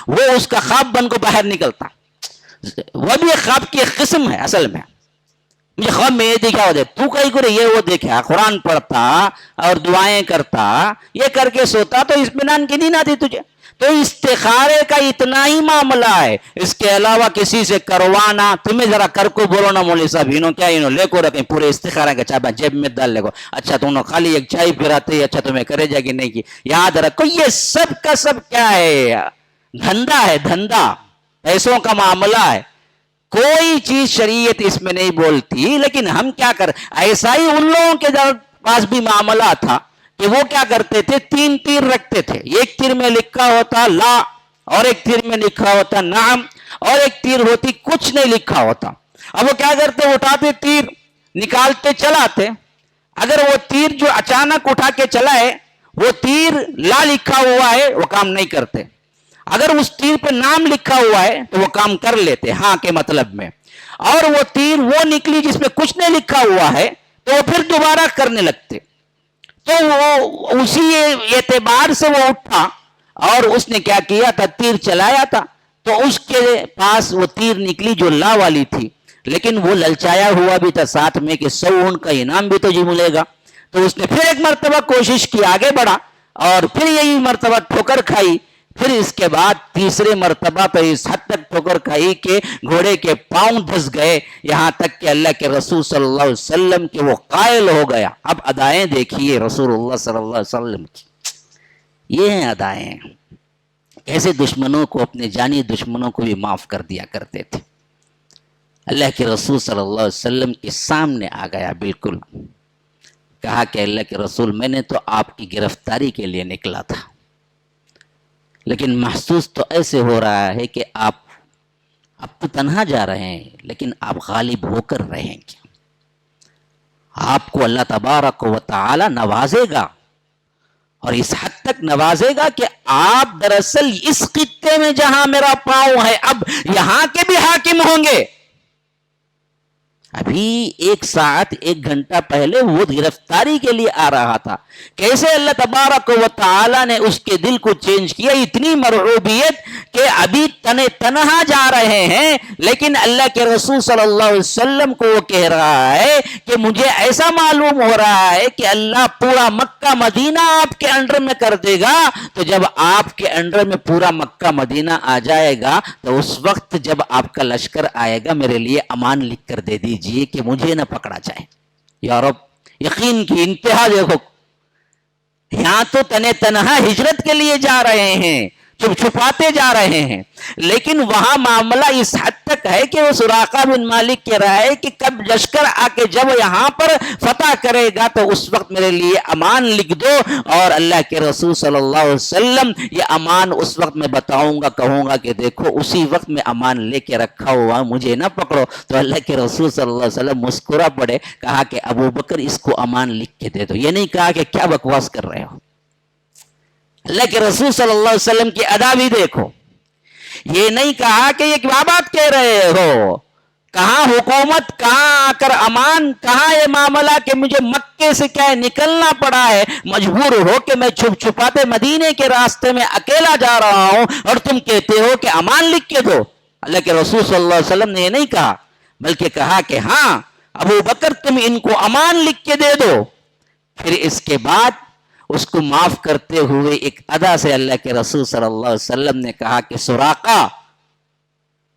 وہ اس کا خواب بن کو باہر نکلتا، وہ بھی ایک خواب کی ایک قسم ہے اصل میں۔ مجھے خواب میں یہ دیکھا ہو تو کہیں کو یہ وہ دیکھا قرآن پڑھتا اور دعائیں کرتا، یہ کر کے سوتا تو اطمینان کی نیند آتی تجھے. تو استخارے کا اتنا ہی معاملہ ہے، اس کے علاوہ کسی سے کروانا. تمہیں ذرا کر کو بولو نا مولوی صاحب، کیا لے کو رکھیں پورے استخارے کا چابا جیب میں ڈال لے کو. اچھا تم نے خالی ایک چائے پھراتے، اچھا تمہیں کرے جا کہ نہیں کی. یاد رکھو یہ سب کا سب کیا ہے، دھندا ہے، دھندا، پیسوں کا معاملہ ہے. کوئی چیز شریعت اس میں نہیں بولتی. لیکن ہم کیا کر، ایسا ہی ان لوگوں کے پاس بھی معاملہ تھا کہ وہ کیا کرتے تھے، 3 تیر رکھتے تھے. ایک تیر میں لکھا ہوتا لا، اور ایک تیر میں لکھا ہوتا نعم، اور ایک تیر ہوتی کچھ نہیں لکھا ہوتا. اب وہ کیا کرتے، اٹھاتے تیر، نکالتے چلاتے. اگر وہ تیر جو اچانک اٹھا کے چلائے وہ تیر لا لکھا ہوا ہے وہ کام نہیں کرتے. اگر اس تیر پہ نام لکھا ہوا ہے تو وہ کام کر لیتے ہاں کے مطلب میں. اور وہ تیر وہ نکلی جس میں کچھ نہیں لکھا ہوا ہے تو وہ پھر دوبارہ کرنے لگتے. تو وہ اسی اعتبار سے وہ اٹھا اور اس نے کیا کیا تھا، تیر چلایا تھا. تو اس کے پاس وہ تیر نکلی جو لا والی تھی، لیکن وہ للچایا ہوا بھی تھا ساتھ میں کہ 100 کا انعام بھی تو جی ملے گا. تو اس نے پھر ایک مرتبہ کوشش کی، آگے بڑھا اور پھر یہی مرتبہ ٹھوکر کھائی. پھر اس کے بعد تیسرے مرتبہ تو اس حد تک ٹھوکر کھائی کہ گھوڑے کے پاؤں دھس گئے، یہاں تک کہ اللہ کے رسول صلی اللہ علیہ وسلم کے وہ قائل ہو گیا. اب ادائیں دیکھیے رسول اللہ صلی اللہ علیہ وسلم کی، یہ ہیں ادائیں. ایسے دشمنوں کو، اپنے جانی دشمنوں کو بھی معاف کر دیا کرتے تھے. اللہ کے رسول صلی اللہ علیہ وسلم کے سامنے آ گیا، بالکل کہا کہ اللہ کے رسول میں نے تو آپ کی گرفتاری کے لیے نکلا تھا، لیکن محسوس تو ایسے ہو رہا ہے کہ آپ اب تو تنہا جا رہے ہیں لیکن آپ غالب ہو کر رہیں گے. آپ کو اللہ تبارک و تعالی نوازے گا، اور اس حد تک نوازے گا کہ آپ دراصل اس خطے میں جہاں میرا پاؤں ہے اب یہاں کے بھی حاکم ہوں گے. ابھی 1 ساعت 1 گھنٹہ پہلے وہ گرفتاری کے لیے آ رہا تھا. کیسے اللہ تبارک و تعالی نے اس کے دل کو چینج کیا، اتنی مرعوبیت کہ ابھی تنہا جا رہے ہیں لیکن اللہ کے رسول صلی اللہ علیہ وسلم کو وہ کہہ رہا ہے کہ مجھے ایسا معلوم ہو رہا ہے کہ اللہ پورا مکہ مدینہ آپ کے انڈر میں کر دے گا. تو جب آپ کے انڈر میں پورا مکہ مدینہ آ جائے گا تو اس وقت جب آپ کا لشکر آئے گا میرے لیے امان لکھ کر دے دیجئے کہ مجھے نہ پکڑا جائے. یا رب، یقین کی انتہا دیکھو، یہاں تو تنہا ہجرت کے لیے جا رہے ہیں، چھپ چھپاتے جا رہے ہیں، لیکن وہاں معاملہ اس حد تک ہے کہ وہ سراقہ بن مالک کہہ رہا ہے کہ کب لشکر آ کے جب یہاں پر فتح کرے گا تو اس وقت میرے لیے امان لکھ دو. اور اللہ کے رسول صلی اللہ علیہ وسلم یہ امان اس وقت میں بتاؤں گا، کہوں گا کہ دیکھو اسی وقت میں امان لے کے رکھا ہوا، مجھے نہ پکڑو. تو اللہ کے رسول صلی اللہ علیہ وسلم مسکرا پڑے، کہا کہ ابو بکر اس کو امان لکھ کے دے دو. یہ نہیں کہا کہ کیا بکواس کر رہے ہو. اللہ کے رسول صلی اللہ علیہ وسلم کی ادا بھی دیکھو. یہ نہیں کہا کہ یہ کیا بات کہہ رہے ہو، کہاں حکومت، کہاں آ کر امان، کہاں یہ معاملہ کہ مجھے مکے سے کیا نکلنا پڑا ہے، مجبور ہو کہ میں چھپ چھپاتے مدینے کے راستے میں اکیلا جا رہا ہوں اور تم کہتے ہو کہ امان لکھ کے دو. اللہ کے رسول صلی اللہ علیہ وسلم نے یہ نہیں کہا، بلکہ کہا کہ ہاں ابو بکر تم ان کو امان لکھ کے دے دو. پھر اس کے بعد اس کو معاف کرتے ہوئے ایک ادا سے اللہ کے رسول صلی اللہ علیہ وسلم نے کہا کہ سراقہ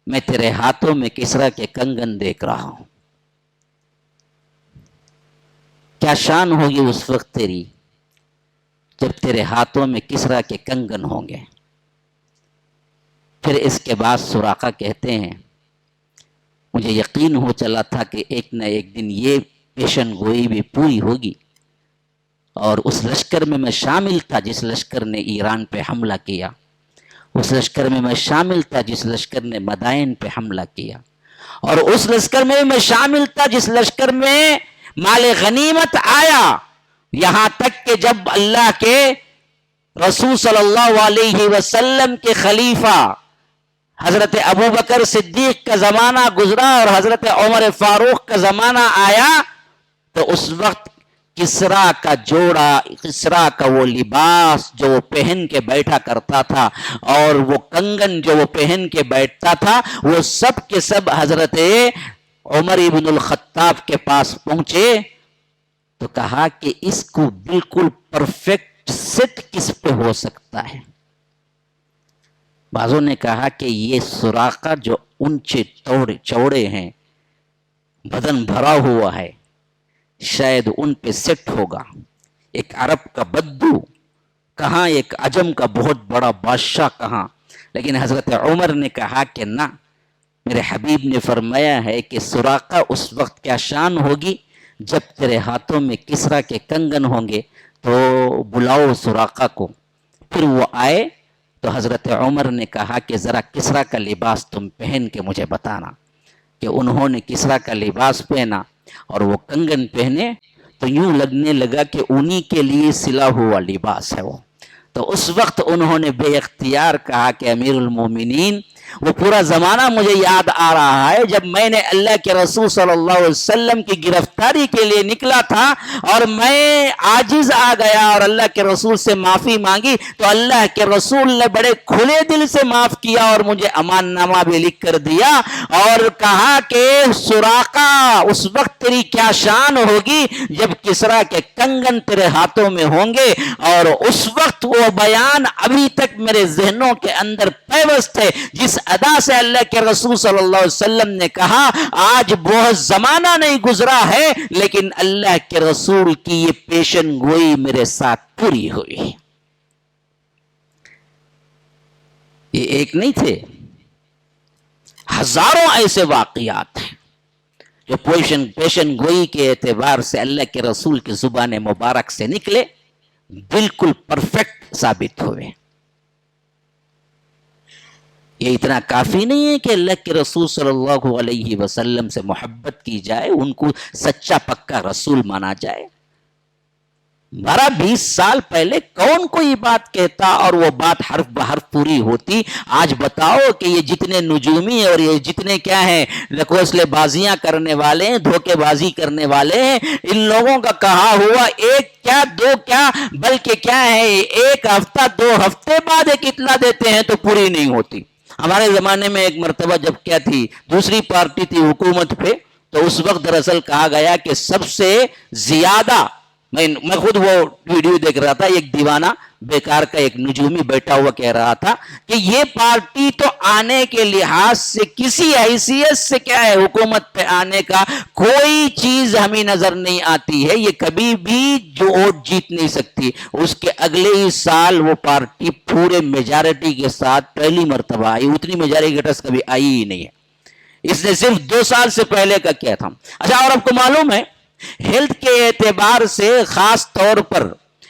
میں تیرے ہاتھوں میں کسرا کے کنگن دیکھ رہا ہوں. کیا شان ہوگی اس وقت تیری جب تیرے ہاتھوں میں کسرا کے کنگن ہوں گے. پھر اس کے بعد سراقہ کہتے ہیں مجھے یقین ہو چلا تھا کہ ایک نہ ایک دن یہ پیشن گوئی بھی پوری ہوگی، اور اس لشکر میں شامل تھا جس لشکر نے ایران پہ حملہ کیا، اس لشکر میں شامل تھا جس لشکر نے مدائن پہ حملہ کیا، اور اس لشکر میں شامل تھا جس لشکر میں مال غنیمت آیا. یہاں تک کہ جب اللہ کے رسول صلی اللہ علیہ وسلم کے خلیفہ حضرت ابو بکر صدیق کا زمانہ گزرا اور حضرت عمر فاروق کا زمانہ آیا تو اس وقت کسرا کا جوڑا، کسرا کا وہ لباس جو وہ پہن کے بیٹھا کرتا تھا اور وہ کنگن جو وہ پہن کے بیٹھتا تھا، وہ سب کے سب حضرت عمر ابن الخطاب کے پاس پہنچے تو کہا کہ اس کو بالکل پرفیکٹ سیٹ کس پہ ہو سکتا ہے؟ بعضوں نے کہا کہ یہ سراقہ جو اونچے چوڑے ہیں، بدن بھرا ہوا ہے، شاید ان پہ سیٹ ہوگا. ایک عرب کا بدو کہاں، ایک عجم کا بہت بڑا بادشاہ کہاں. لیکن حضرت عمر نے کہا کہ نہ، میرے حبیب نے فرمایا ہے کہ سراقہ اس وقت کیا شان ہوگی جب تیرے ہاتھوں میں کسرا کے کنگن ہوں گے. تو بلاؤ سراقہ کو. پھر وہ آئے تو حضرت عمر نے کہا کہ ذرا کسرا کا لباس تم پہن کے مجھے بتانا. کہ انہوں نے کسرا کا لباس پہنا اور وہ کنگن پہنے تو یوں لگنے لگا کہ انہی کے لیے سلا ہوا لباس ہے وہ. تو اس وقت انہوں نے بے اختیار کہا کہ امیر المومنین، وہ پورا زمانہ مجھے یاد آ رہا ہے جب میں نے اللہ کے رسول صلی اللہ علیہ وسلم کی گرفتاری کے لیے نکلا تھا اور میں عاجز آ گیا اور اللہ کے رسول سے معافی مانگی تو اللہ کے رسول نے بڑے کھلے دل سے معاف کیا اور مجھے امان نامہ بھی لکھ کر دیا اور کہا کہ سراقہ اس وقت تیری کیا شان ہوگی جب کسرا کے کنگن تیرے ہاتھوں میں ہوں گے. اور اس وقت وہ بیان ابھی تک میرے ذہنوں کے اندر پیوست ہے جس ادا سے اللہ کے رسول صلی اللہ علیہ وسلم نے کہا آج بہت زمانہ نہیں گزرا ہے لیکن اللہ کے رسول کی یہ پیشن گوئی میرے ساتھ پوری ہوئی. یہ ایک نہیں تھے، ہزاروں ایسے واقعات ہیں جو پیشن گوئی کے اعتبار سے اللہ کے رسول کی زبان مبارک سے نکلے، بالکل پرفیکٹ ثابت ہوئے. یہ اتنا کافی نہیں ہے کہ اللہ کے رسول صلی اللہ علیہ وسلم سے محبت کی جائے، ان کو سچا پکا رسول مانا جائے. 12-20 سال پہلے کون کوئی بات کہتا اور وہ بات حرف بحرف پوری ہوتی. آج بتاؤ کہ یہ جتنے نجومی اور یہ جتنے کیا ہیں لکوسلے بازیاں کرنے والے ہیں، دھوکے بازی کرنے والے ہیں، ان لوگوں کا کہا ہوا ایک کیا دو کیا بلکہ کیا ہے ایک ہفتہ 2 ہفتے بعد ایک اطلاع دیتے ہیں تو پوری نہیں ہوتی. ہمارے زمانے میں ایک مرتبہ جب کیا تھی دوسری پارٹی تھی حکومت پہ تو اس وقت دراصل کہا گیا کہ سب سے زیادہ میں خود وہ ویڈیو دیکھ رہا تھا، ایک دیوانہ بیکار کا ایک نجومی بیٹھا ہوا کہہ رہا تھا کہ یہ پارٹی تو آنے کے لحاظ سے کسی حیثیت سے کیا ہے حکومت پہ آنے کا کوئی چیز ہمیں نظر نہیں آتی ہے، یہ کبھی بھی جو ووٹ جیت نہیں سکتی. اس کے اگلے ہی سال وہ پارٹی پورے میجارٹی کے ساتھ پہلی مرتبہ آئی، اتنی میجارٹی گٹس کبھی آئی ہی نہیں ہے. اس نے صرف 2 سال سے پہلے کا کیا تھا. اچھا، اور آپ کو معلوم ہے ہیلتھ کے اعتبار سے خاص طور پر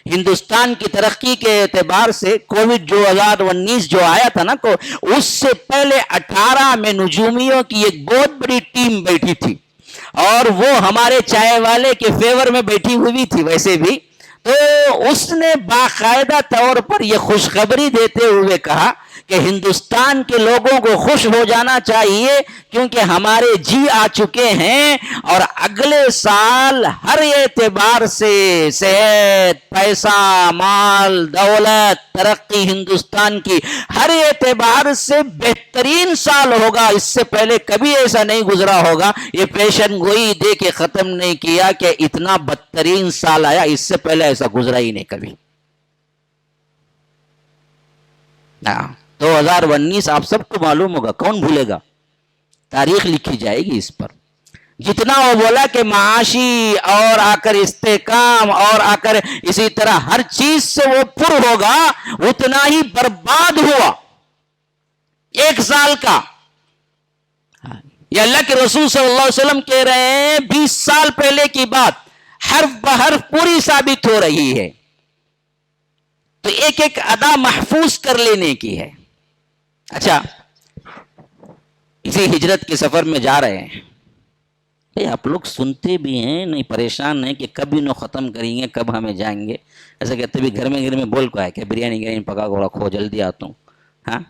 ہندوستان کی ترقی کے اعتبار سے کووڈ 2019 جو آیا تھا نا اس سے پہلے 18 میں نجومیوں کی ایک بہت بڑی ٹیم بیٹھی تھی اور وہ ہمارے چائے والے کے فیور میں بیٹھی ہوئی تھی. ویسے بھی تو اس نے باقاعدہ طور پر یہ خوشخبری دیتے ہوئے کہا کہ ہندوستان کے لوگوں کو خوش ہو جانا چاہیے کیونکہ ہمارے جی آ چکے ہیں اور اگلے سال ہر اعتبار سے صحت، پیسہ، مال، دولت، ترقی ہندوستان کی ہر اعتبار سے بہترین سال ہوگا. اس سے پہلے کبھی ایسا نہیں گزرا ہوگا. یہ پیشن گوئی دے کے ختم نہیں کیا کہ اتنا بدترین سال آیا، اس سے پہلے ایسا گزرا ہی نہیں کبھی. 2019 آپ سب کو معلوم ہوگا، کون بھولے گا، تاریخ لکھی جائے گی اس پر. جتنا وہ بولا کہ معاشی اور آ کر استحکام اور آ کر اسی طرح ہر چیز سے وہ پر ہوگا اتنا ہی برباد ہوا 1 سال کا. یہ اللہ کے رسول صلی اللہ علیہ وسلم کہہ رہے ہیں 20 سال پہلے کی بات حرف بحرف پوری ثابت ہو رہی ہے. تو ایک ایک ادا محفوظ کر لینے کی ہے. اچھا، اسی ہجرت کے سفر میں جا رہے ہیں، آپ لوگ سنتے بھی ہیں نہیں، پریشان ہیں کہ کب انہوں ختم کریں گے، کب ہمیں جائیں گے. ایسا کہتے بھی گھر میں بول کو ہے کہ بریانی پکا کو رکھو جلدی آتا ہوں. ہاں،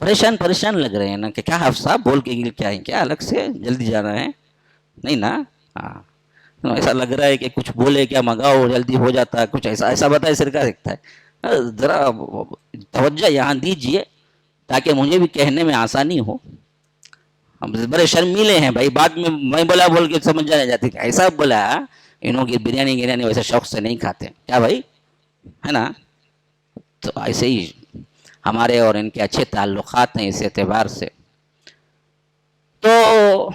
پریشان لگ رہے ہیں نا کہ کیا حفصہ بول کے کیا الگ سے جلدی جانا ہے نہیں نا. ہاں، ایسا لگ رہا ہے کہ کچھ بولے کیا منگاؤ جلدی ہو جاتا ہے، کچھ ایسا بتائے سرکار دیکھتا ہے. ذرا توجہ یہاں دیجئے تاکہ مجھے بھی کہنے میں آسانی ہو. ہم بڑے شرمیلے ہیں بھائی، بعد میں بولا بول کے سمجھ جانے جاتی کہ ایسا بولا، انہوں کی بریانی ویسے شوق سے نہیں کھاتے کیا بھائی، ہے نا؟ تو ایسے ہی ہمارے اور ان کے اچھے تعلقات ہیں اس اعتبار سے. تو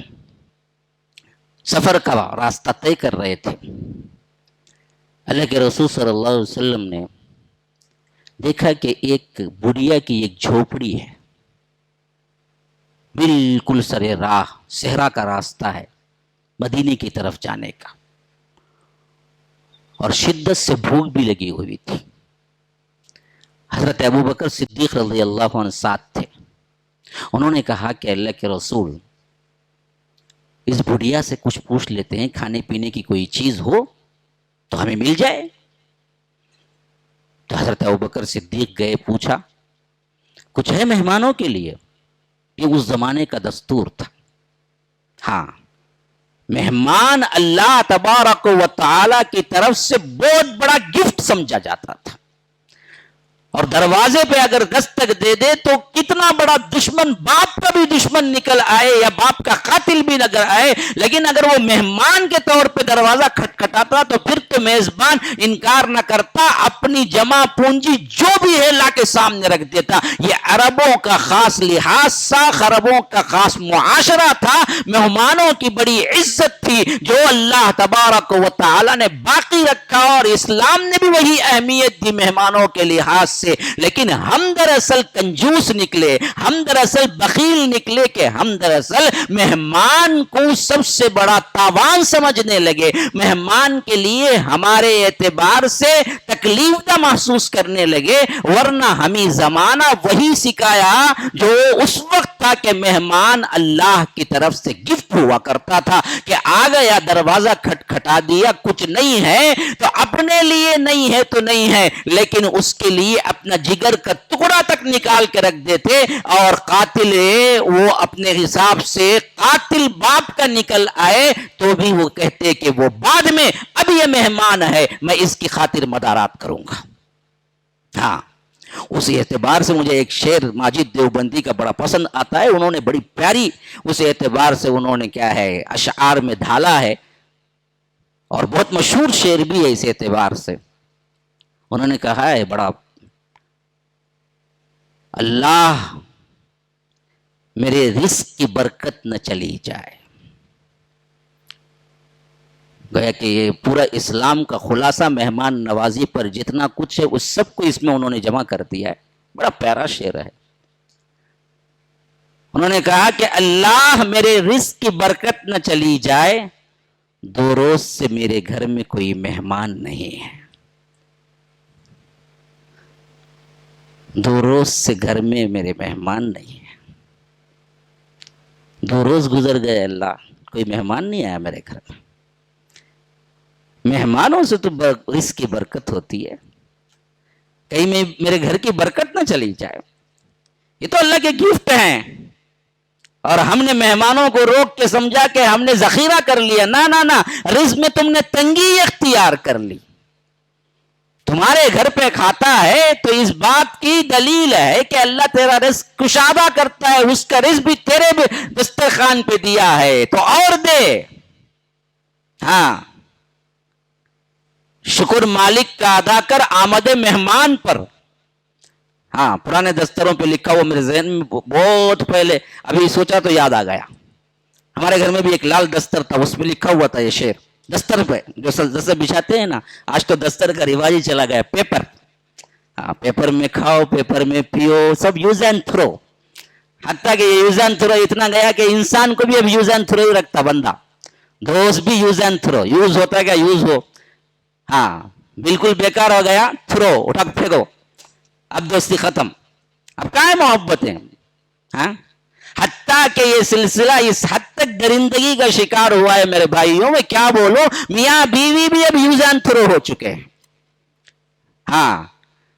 سفر کا راستہ طے کر رہے تھے. اللہ کے رسول صلی اللہ علیہ وسلم نے دیکھا کہ ایک بڑھیا کی ایک جھوپڑی ہے، بالکل سرے راہ، صحرا کا راستہ ہے مدینے کی طرف جانے کا، اور شدت سے بھوک بھی لگی ہوئی تھی. حضرت ابوبکر صدیق رضی اللہ عنہ ساتھ تھے. انہوں نے کہا کہ اللہ کے رسول، اس بڑھیا سے کچھ پوچھ لیتے ہیں، کھانے پینے کی کوئی چیز ہو تو ہمیں مل جائے. تو حضرت ابوبکر صدیق گئے، پوچھا کچھ ہے مہمانوں کے لیے؟ یہ اس زمانے کا دستور تھا. ہاں، مہمان اللہ تبارک و تعالی کی طرف سے بہت بڑا گفٹ سمجھا جاتا تھا، اور دروازے پہ اگر دستک دے دے تو کتنا بڑا دشمن، باپ کا بھی دشمن نکل آئے یا باپ کا قاتل بھی نظر آئے، لیکن اگر وہ مہمان کے طور پہ دروازہ کھٹکھٹاتا تو پھر تو میزبان انکار نہ کرتا، اپنی جمع پونجی جو بھی ہے لا کے سامنے رکھ دیتا. یہ عربوں کا خاص لحاظ تھا، عربوں کا خاص معاشرہ تھا، مہمانوں کی بڑی عزت تھی جو اللہ تبارک و تعالی نے باقی رکھا، اور اسلام نے بھی وہی اہمیت دی مہمانوں کے لحاظ سے. لیکن ہم دراصل کنجوس نکلے، ہم دراصل بخیل نکلے کہ ہم دراصل مہمان کو سب سے بڑا تاوان سمجھنے لگے، مہمان کے لیے ہمارے اعتبار سے تکلیف دہ محسوس کرنے لگے. ورنہ ہمیں زمانہ وہی سکھایا جو اس وقت تھا کہ مہمان اللہ کی طرف سے گفٹ ہوا کرتا تھا کہ آ گیا، دروازہ کھٹکھٹا دیا، کچھ نہیں ہے تو اپنے لیے نہیں ہے تو نہیں ہے، لیکن اس کے لیے اپنا جگر کا ٹکڑا تک نکال کے رکھ دیتے. اور قاتل وہ اپنے حساب سے قاتل باپ کا نکل آئے تو بھی وہ کہتے کہ وہ بعد میں، اب یہ مہمان ہے، میں اس کی خاطر مدارات کروں گا. ہاں، اس اعتبار سے مجھے ایک شعر ماجد دیوبندی کا بڑا پسند آتا ہے. انہوں نے بڑی پیاری اس اعتبار سے انہوں نے کیا ہے اشعار میں ڈھالا ہے، اور بہت مشہور شعر بھی ہے اس اعتبار سے. انہوں نے کہا ہے بڑا، اللہ میرے رزق کی برکت نہ چلی جائے. گویا کہ یہ پورا اسلام کا خلاصہ مہمان نوازی پر جتنا کچھ ہے اس سب کو اس میں انہوں نے جمع کر دیا ہے. بڑا پیارا شعر ہے. انہوں نے کہا کہ اللہ میرے رزق کی برکت نہ چلی جائے، 2 روز سے میرے گھر میں کوئی مہمان نہیں ہے. 2 روز سے گھر میں میرے مہمان نہیں ہے. 2 روز گزر گئے، اللہ کوئی مہمان نہیں آیا میرے گھر میں. مہمانوں سے تو رزق کی برکت ہوتی ہے، کہیں میں میرے گھر کی برکت نہ چلی جائے. یہ تو اللہ کے گفٹ ہیں، اور ہم نے مہمانوں کو روک کے سمجھا کہ ہم نے ذخیرہ کر لیا. نہ، رزق میں تم نے تنگی اختیار کر لی. تمہارے گھر پہ کھاتا ہے تو اس بات کی دلیل ہے کہ اللہ تیرا رزق کشادہ کرتا ہے، اس کا رزق بھی تیرے دسترخوان پہ دیا ہے تو اور دے. ہاں، شکر مالک کا ادا کر آمد مہمان پر. ہاں، پرانے دستروں پہ لکھا ہوا میرے ذہن میں بہت پہلے، ابھی سوچا تو یاد آ گیا. ہمارے گھر میں بھی ایک لال دستر تھا، اس پہ لکھا ہوا تھا یہ شعر. دستر پہ جو دستر بچھاتے ہیں نا، آج تو دستر کا رواج ہی چلا گیا. پیپر، ہاں، پیپر میں کھاؤ، پیپر میں پیو، سب یوز اینڈ تھرو. حتیٰ کہ یہ یوز اینڈ تھرو اتنا گیا کہ انسان کو بھی اب یوز اینڈ تھرو ہی رکھتا بندہ. دوست بھی یوز اینڈ تھرو، یوز ہوتا ہے کیا یوز ہو. ہاں، بالکل بیکار ہو گیا، تھرو، اٹھا پھینکو، اب دوستی ختم. اب کہاں ہے محبتیں؟ ہاں، حتیٰ کہ یہ سلسلہ اس حد تک درندگی کا شکار ہوا ہے میرے بھائیوں. میں کیا بولوں، میاں بیوی بھی اب یوز اینڈ تھرو ہو چکے ہیں. ہاں،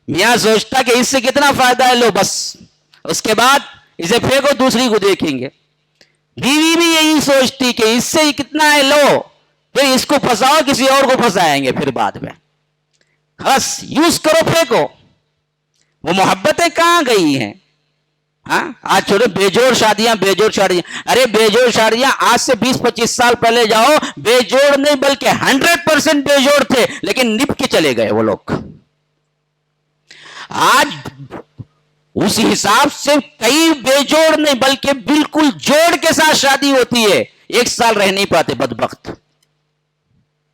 میاں سوچتا کہ اس سے کتنا فائدہ ہے، لو بس، اس کے بعد اسے پھینکو، دوسری کو دیکھیں گے. بیوی بھی یہی سوچتی کہ اس سے کتنا ہے، لو، پھر اس کو پھنساؤ، کسی اور کو پھنسائیں گے پھر بعد میں. بس یوز کرو، پھینکو. وہ محبتیں کہاں گئی ہیں؟ ہاں آج چھوڑو بے جوڑ شادیاں، بے جوڑ شادیاں، ارے بے جوڑ شادیاں آج سے 20-25 سال پہلے جاؤ، بے جوڑ نہیں بلکہ 100% بے جوڑ تھے، لیکن نپ کے چلے گئے وہ لوگ. آج اس حساب سے کئی بے جوڑ نہیں بلکہ بالکل جوڑ کے ساتھ شادی ہوتی ہے، 1 سال رہ نہیں پاتے بدبخت،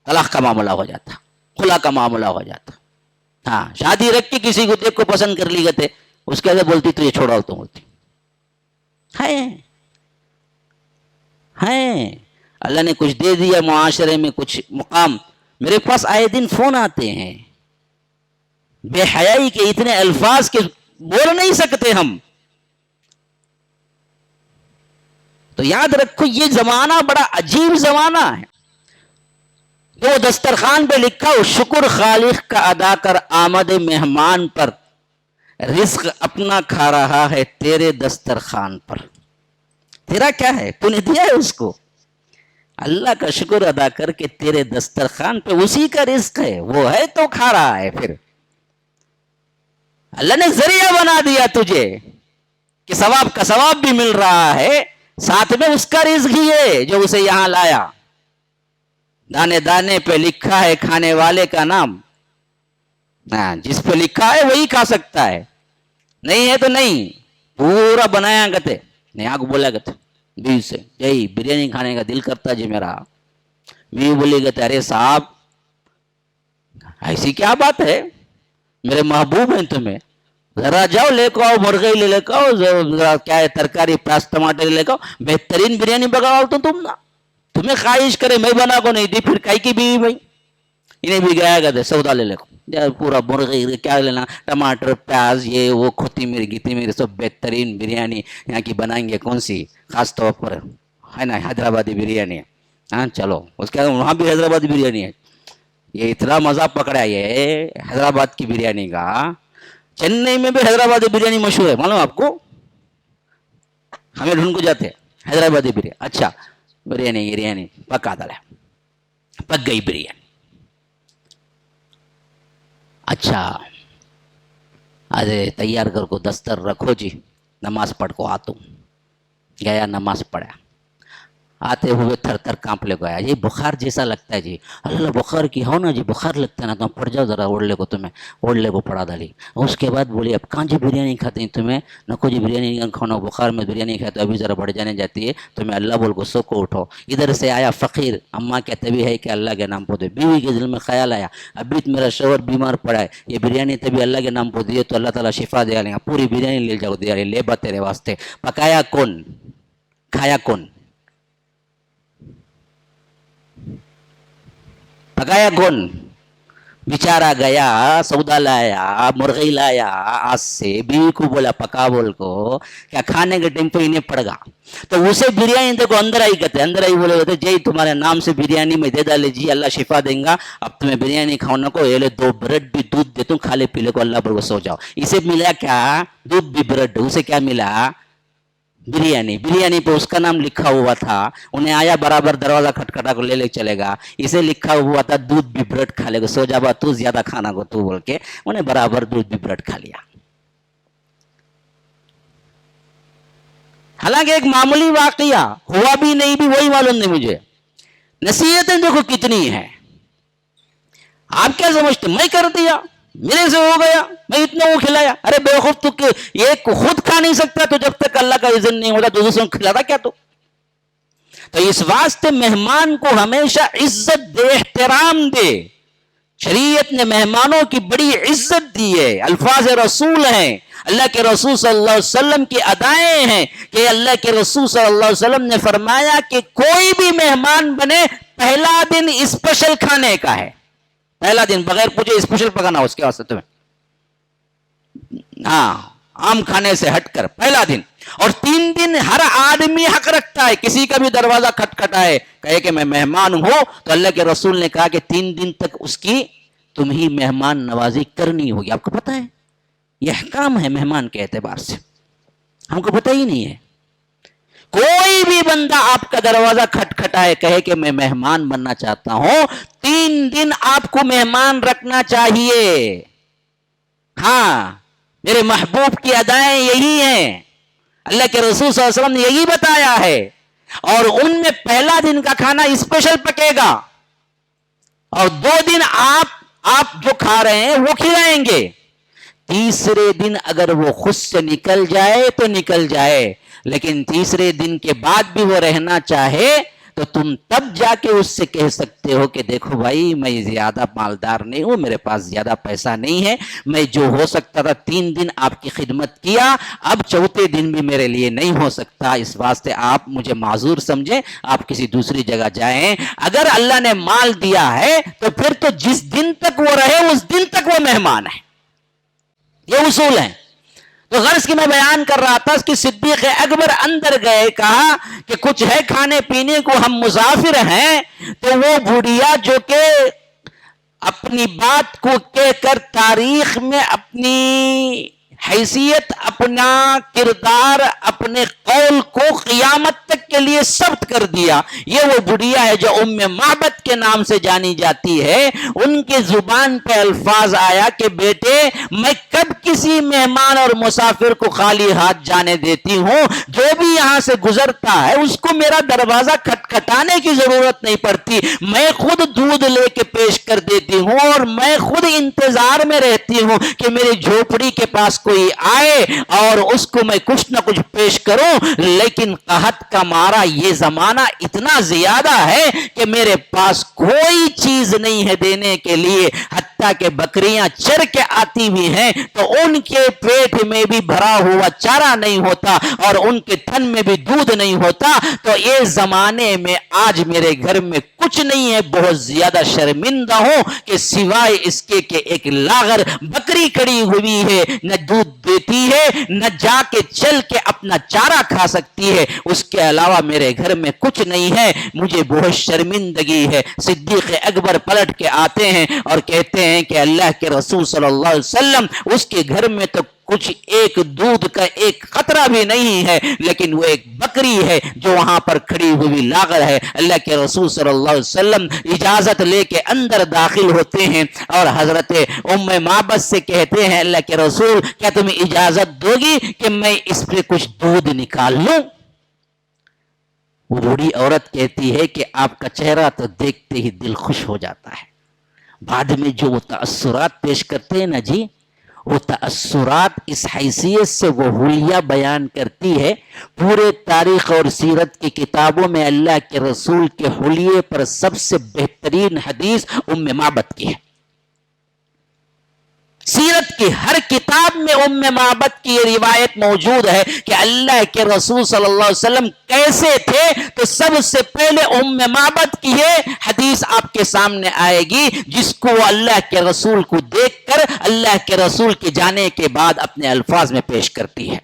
طلاق کا معاملہ ہو جاتا، خلا کا معاملہ ہو جاتا. ہاں شادی رکھ کے کسی کو دیکھ کو پسند کر لی گئے، اس کے بعد بولتی تو یہ چھوڑا تو بولتی ہے. اللہ نے کچھ دے دیا معاشرے میں، کچھ مقام. میرے پاس آئے دن فون آتے ہیں بے حیائی کے اتنے الفاظ کے بول نہیں سکتے ہم. تو یاد رکھو یہ زمانہ بڑا عجیب زمانہ ہے. وہ دسترخوان پہ لکھا ہو شکر خالق کا ادا کر آمد مہمان پر، رزق اپنا کھا رہا ہے تیرے دسترخوان پر. تیرا کیا ہے؟ تو نے دیا ہے اس کو. اللہ کا شکر ادا کر کے تیرے دسترخوان پہ اسی کا رزق ہے، وہ ہے تو کھا رہا ہے. پھر اللہ نے ذریعہ بنا دیا تجھے کہ ثواب کا ثواب بھی مل رہا ہے، ساتھ میں اس کا رزق ہی ہے جو اسے یہاں لایا. دانے دانے پہ لکھا ہے کھانے والے کا نام. جس پہ لکھا ہے وہی کھا سکتا ہے، نہیں ہے تو نہیں. پورا بنایا گتے نہیں آگ بولا گتے بیوی سے، یہی بریانی کھانے کا دل کرتا جی میرا. بیوی بولی گتے ارے صاحب ایسی کیا بات ہے، میرے محبوب ہیں تمہیں، ذرا جاؤ لے کو آؤ، مرغی لے کے آؤ، ذرا کیا ہے ترکاری پیاز ٹماٹر لے کے آؤ، بہترین بریانی پکاؤ تو تم نا، تمہیں خواہش کرے میں بنا کو نہیں دی، پھر کائی کی بیوی بھائی. انہیں بھی گیا گئے سودا لے کو پورا مرغی کیا لینا، ٹماٹر پیاز یہ وہ کھوتی میری گیتی میری سب بہترین بریانی یہاں کی بنائیں گے. کون سی؟ خاص طور پر ہے نا حیدرآبادی بریانی. ہاں چلو اس کے وہاں بھی حیدرآبادی بریانی ہے. یہ اتنا مزہ پکڑا یہ حیدرآباد کی بریانی کا. چنئی میں بھی حیدرآبادی بریانی مشہور ہے معلوم آپ کو، ہمیں ڈھونڈ کو جاتے حیدرآبادی بریانی. اچھا بریانی پکا دالا پک گئی بریانی. اچھا ارے تیار کر کو دستر رکھو جی، نماز پڑھ کو آتا ہوں. گیا نماز پڑھا، آتے ہوئے تھر تھر کانپ لے کو آیا. یہ بخار جیسا لگتا ہے جی. اللہ بخار کی ہو نا جی، بخار لگتا ہے نا تو پڑ جاؤ ذرا اوڑھ لے کو. تمہیں اوڑھ لے کو پڑا ڈالی. اس کے بعد بولی اب کہاں جی بریانی کھاتے ہیں تمہیں، نکو جی بریانی کھانا، بخار میں بریانی کھاتے ابھی ذرا بڑھ جانے جاتی ہے، تمہیں اللہ بول کو سو کو اٹھو. ادھر سے آیا فقیر، اماں کہتے بھی ہے کہ اللہ کے نام پہ دے. بیوی کے دل میں خیال آیا ابھی میرا شوہر بیمار پڑا ہے، یہ بریانی تبھی اللہ کے نام پہ دیے تو اللہ تعالیٰ شفا دے لیں گا. پوری بریانی لے جاؤ دیا لے با تیرے واسطے. پکایا کون، کھایا کون؟ پکایا کون؟ بیچارہ گیا سودا لایا، مرغی لایا، آج سے بیوی کو بولا پکا بول کو، کیا کھانے کے ٹائم پہ انہیں پڑ گا تو اسے بریانی دیکھو اندر آئی کہتے، اندر آئی بولے کہتے جی تمہارے نام سے بریانی میں دے ڈالے جی، اللہ شفا دیں گا. اب تمہیں بریانی کھاؤ کو یہ لے 2 بریڈ بھی دودھ دے تم کھا لے پی لے کو، اللہ پر کو سو جاؤ. اسے ملا کیا؟ دودھ بھی بریڈ. اسے کیا ملا؟ بریانی. بریانی پہ اس کا نام لکھا ہوا تھا. انہیں آیا برابر دروازہ کھٹکھٹا کو لے چلے گا. اسے لکھا ہوا تھا دودھ بھی بریڈ کھا لے گا، سو جا با تو زیادہ کھانا کو تو بول کے انہیں برابر دودھ بھی بریڈ کھا لیا. حالانکہ ایک معمولی واقعہ ہوا بھی نہیں بھی وہی معلوم نہیں مجھے. نصیحتیں دیکھو کتنی ہیں. آپ کیا سمجھتے میں کر دیا، میرے سے ہو گیا، میں اتنا وہ کھلایا. ارے بیوقوف تو یہ خود کھا نہیں سکتا تو جب تک اللہ کا اذن نہیں ہوتا تو دوسروں کو کھلاتا کیا تو اس واسطے مہمان کو ہمیشہ عزت دے، احترام دے. شریعت نے مہمانوں کی بڑی عزت دی ہے. الفاظ رسول ہیں، اللہ کے رسول صلی اللہ علیہ وسلم کی ادائیں ہیں کہ اللہ کے رسول صلی اللہ علیہ وسلم نے فرمایا کہ کوئی بھی مہمان بنے پہلا دن اسپیشل کھانے کا ہے. پہلا دن بغیر پوچھے اسپیشل پکانا اس کے واسطے تمہیں، ہاں عام کھانے سے ہٹ کر پہلا دن. اور 3 دن ہر آدمی حق رکھتا ہے کسی کا بھی دروازہ کھٹکھٹائے کہے کہ میں مہمان ہوں تو اللہ کے رسول نے کہا کہ 3 دن تک اس کی تم ہی مہمان نوازی کرنی ہوگی. آپ کو پتا ہے یہ احکام ہے مہمان کے اعتبار سے، ہم کو پتہ ہی نہیں ہے. کوئی بھی بندہ آپ کا دروازہ کھٹکھٹائے کہے کہ میں مہمان بننا چاہتا ہوں، 3 دن آپ کو مہمان رکھنا چاہیے. ہاں میرے محبوب کی ادائیں یہی ہیں. اللہ کے رسول صلی اللہ علیہ وسلم نے یہی بتایا ہے. اور ان میں پہلا دن کا کھانا اسپیشل پکے گا اور 2 دن آپ جو کھا رہے ہیں وہ کھلائیں گے. تیسرے دن اگر وہ خود سے نکل جائے تو نکل جائے، لیکن تیسرے دن کے بعد بھی وہ رہنا چاہے تو تم تب جا کے اس سے کہہ سکتے ہو کہ دیکھو بھائی میں زیادہ مالدار نہیں ہوں، میرے پاس زیادہ پیسہ نہیں ہے، میں جو ہو سکتا تھا 3 دن آپ کی خدمت کیا، اب 4تھے دن بھی میرے لیے نہیں ہو سکتا، اس واسطے آپ مجھے معذور سمجھیں، آپ کسی دوسری جگہ جائیں. اگر اللہ نے مال دیا ہے تو پھر تو جس دن تک وہ رہے اس دن تک وہ مہمان ہے. یہ اصول ہے. تو غرض کی میں بیان کر رہا تھا کہ صدیق اکبر اندر گئے، کہا کہ کچھ ہے کھانے پینے کو، ہم مسافر ہیں. تو وہ بوڑھیا جو کہ اپنی بات کو کہہ کر تاریخ میں اپنی حیثیت، اپنا کردار، اپنے قول کو قیامت تک کے لیے ثبت کر دیا، یہ وہ بڑھیا ہے جو ام معبد کے نام سے جانی جاتی ہے. ان کے زبان پہ الفاظ آیا کہ بیٹے میں کب کسی مہمان اور مسافر کو خالی ہاتھ جانے دیتی ہوں، جو بھی یہاں سے گزرتا ہے اس کو میرا دروازہ کھٹکھٹانے کی ضرورت نہیں پڑتی، میں خود دودھ لے کے پیش کر دیتی ہوں اور میں خود انتظار میں رہتی ہوں کہ میری جھوپڑی کے پاس کوئی آئے اور اس کو میں کچھ نہ کچھ پیش کروں. لیکن قحط کا مارا یہ زمانہ اتنا زیادہ ہے کہ میرے پاس کوئی چیز نہیں ہے دینے کے لیے، حتیٰ کہ بکریاں چر کے آتی بھی ہیں تو ان کے پیٹ میں بھی بھرا ہوا چارہ نہیں ہوتا اور ان کے تھن میں بھی دودھ نہیں ہوتا. تو یہ زمانے میں آج میرے گھر میں کچھ نہیں ہے، بہت زیادہ شرمندہ ہوں کہ سوائے اس کے کہ ایک لاغر بکری کڑی ہوئی ہے، نہ دودھ دیتی ہے نہ جا کے چل کے اپنا چارہ کھا سکتی ہے، اس کے علاوہ میرے گھر میں کچھ نہیں ہے، مجھے بہت شرمندگی ہے. صدیق اکبر پلٹ کے آتے ہیں اور کہتے ہیں کہ اللہ کے رسول صلی اللہ علیہ وسلم اس کے گھر میں تو کچھ ایک دودھ کا ایک قطرہ بھی نہیں ہے، لیکن وہ ایک بکری ہے جو وہاں پر کھڑی ہوئی لاغر ہے. اللہ کے رسول صلی اللہ علیہ وسلم اجازت لے کے اندر داخل ہوتے ہیں اور حضرت ام معبد سے کہتے ہیں اللہ کے رسول کیا تمہیں اجازت دو گی کہ میں اس پہ کچھ دودھ نکال لوں؟ وہ بوڑھی عورت کہتی ہے کہ آپ کا چہرہ تو دیکھتے ہی دل خوش ہو جاتا ہے. بعد میں جو وہ تأثرات پیش کرتے ہیں نا جی، وہ تأثرات اس حیثیت سے وہ حلیہ بیان کرتی ہے. پورے تاریخ اور سیرت کی کتابوں میں اللہ کے رسول کے حلیے پر سب سے بہترین حدیث ام معبد کی ہے. سیرت کی ہر کتاب میں ام معبد کی یہ روایت موجود ہے کہ اللہ کے رسول صلی اللہ علیہ وسلم کیسے تھے. تو سب سے پہلے ام معبد کی یہ حدیث آپ کے سامنے آئے گی جس کو وہ اللہ کے رسول کو دیکھ کر اللہ کے رسول کے جانے کے بعد اپنے الفاظ میں پیش کرتی ہے.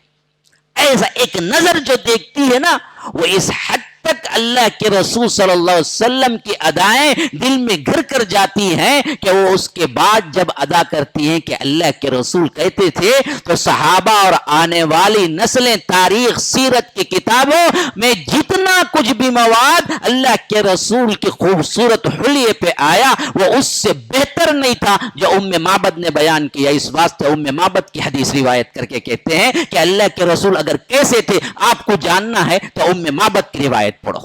ایسا ایک نظر جو دیکھتی ہے نا، وہ اس حد تک اللہ کے رسول صلی اللہ علیہ وسلم کی ادائیں دل میں گھر کر جاتی ہیں کہ وہ اس کے بعد جب ادا کرتی ہیں کہ اللہ کے رسول کہتے تھے، تو صحابہ اور آنے والی نسلیں تاریخ سیرت کی کتابوں میں جتنا کچھ بھی مواد اللہ کے رسول کی خوبصورت حلیے پہ آیا وہ اس سے بہتر نہیں تھا جو ام معبد نے بیان کیا. اس واسطے ام معبد کی حدیث روایت کر کے کہتے ہیں کہ اللہ کے رسول اگر کیسے تھے آپ کو جاننا ہے تو ام معبد کی روایت پڑھو.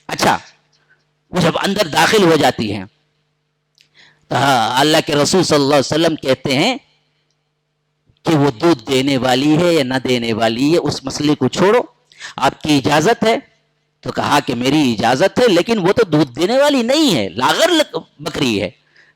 اچھا، وہ جب اندر داخل ہو جاتی ہیں تو اللہ کے رسول صلی اللہ علیہ وسلم کہتے ہیں کہ وہ دودھ دینے والی ہے یا نہ دینے والی ہے اس مسئلے کو چھوڑو، آپ کی اجازت ہے؟ تو کہا کہ میری اجازت ہے، لیکن وہ تو دودھ دینے والی نہیں ہے، لاغر بکری ہے.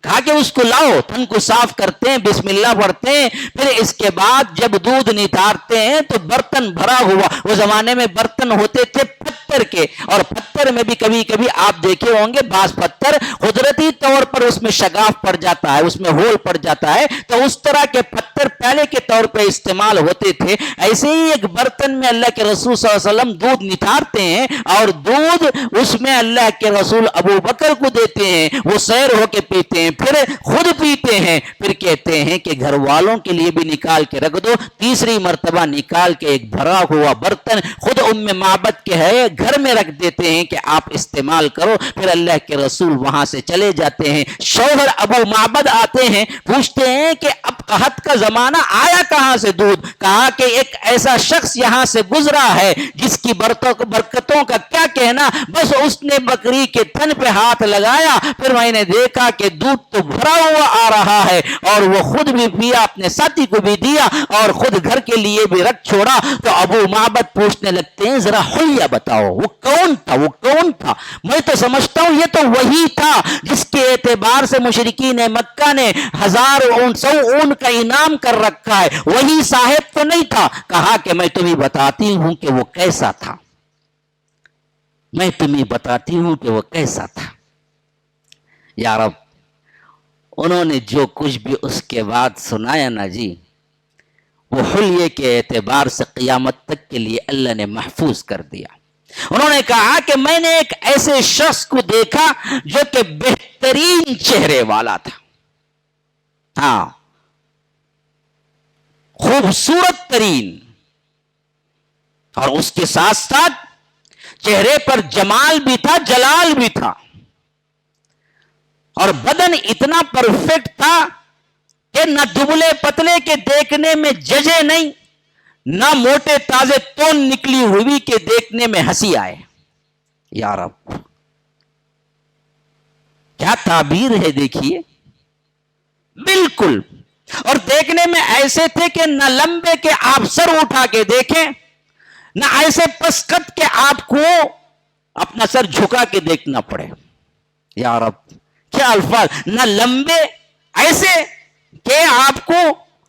کہا کہ اس کو لاؤ، تھن کو صاف کرتے ہیں، بسم اللہ پڑھتے ہیں، پھر اس کے بعد جب دودھ نتارتے ہیں تو برتن بھرا ہوا، وہ زمانے میں برتن ہوتے تھے پتھر کے، اور پتھر میں بھی کبھی کبھی آپ دیکھے ہوں گے بعض پتھر قدرتی طور پر اس میں شگاف پڑ جاتا ہے، اس میں ہول پڑ جاتا ہے، تو اس طرح کے پتھر پہلے کے طور پہ استعمال ہوتے تھے. ایسے ہی ایک برتن میں اللہ کے رسول صلی اللہ علیہ وسلم دودھ نتارتے ہیں اور دودھ اس میں اللہ کے رسول ابو بکر کو دیتے ہیں، وہ سیر ہو کے پیتے ہیں. پھر خود پیتے ہیں، پھر کہتے ہیں کہ گھر والوں کے لیے بھی نکال کے رکھ دو، تیسری مرتبہ نکال کے ایک بھرا ہوا برتن خود ام معبد کے ہے گھر میں رکھ دیتے ہیں کہ آپ استعمال کرو، پھر اللہ کے رسول وہاں سے چلے جاتے ہیں۔ شوہر ابو معبد آتے ہیں، پوچھتے ہیں کہ اب قحط کا زمانہ آیا کہاں سے دودھ؟ کہا کہ ایک ایسا شخص یہاں سے گزرا ہے جس کی برکتوں کا کیا کہنا، بس اس نے بکری کے تھن پہ ہاتھ لگایا، پھر میں نے دیکھا کہ دودھ تو بھرا ہوا آ رہا ہے، اور وہ خود بھی پیا، اپنے ساتھی کو بھی دیا، اور خود گھر کے لیے بھی رکھ چھوڑا۔ تو ابو معبد پوچھنے لگتے ہیں ذرا حلیہ بتاؤ، وہ کون تھا؟ وہ کون تھا؟ میں تو سمجھتا ہوں یہ تو وہی تھا جس کے اعتبار سے مشرکین مکہ نے 1,000 اون کا انعام کر رکھا ہے، وہی صاحب تو نہیں تھا؟ کہا کہ میں تمہیں بتاتی ہوں کہ وہ کیسا تھا، میں تمہیں بتاتی ہوں کہ وہ کیسا تھا۔ یا رب، انہوں نے جو کچھ بھی اس کے بعد سنایا نا جی، وہ حلیے کے اعتبار سے قیامت تک کے لیے اللہ نے محفوظ کر دیا۔ انہوں نے کہا کہ میں نے ایک ایسے شخص کو دیکھا جو کہ بہترین چہرے والا تھا، ہاں، خوبصورت ترین، اور اس کے ساتھ ساتھ چہرے پر جمال بھی تھا، جلال بھی تھا، اور بدن اتنا پرفیکٹ تھا کہ نہ دبلے پتلے کے دیکھنے میں ججے نہیں، نہ موٹے تازے تون نکلی ہوئی کے دیکھنے میں ہنسی آئے۔ یا رب، کیا تعبیر ہے دیکھیے، بالکل، اور دیکھنے میں ایسے تھے کہ نہ لمبے کے آپ سر اٹھا کے دیکھیں، نہ ایسے پسکت کے آپ کو اپنا سر جھکا کے دیکھنا پڑے۔ یا رب، کیا الفاظ، نہ لمبے ایسے کہ آپ کو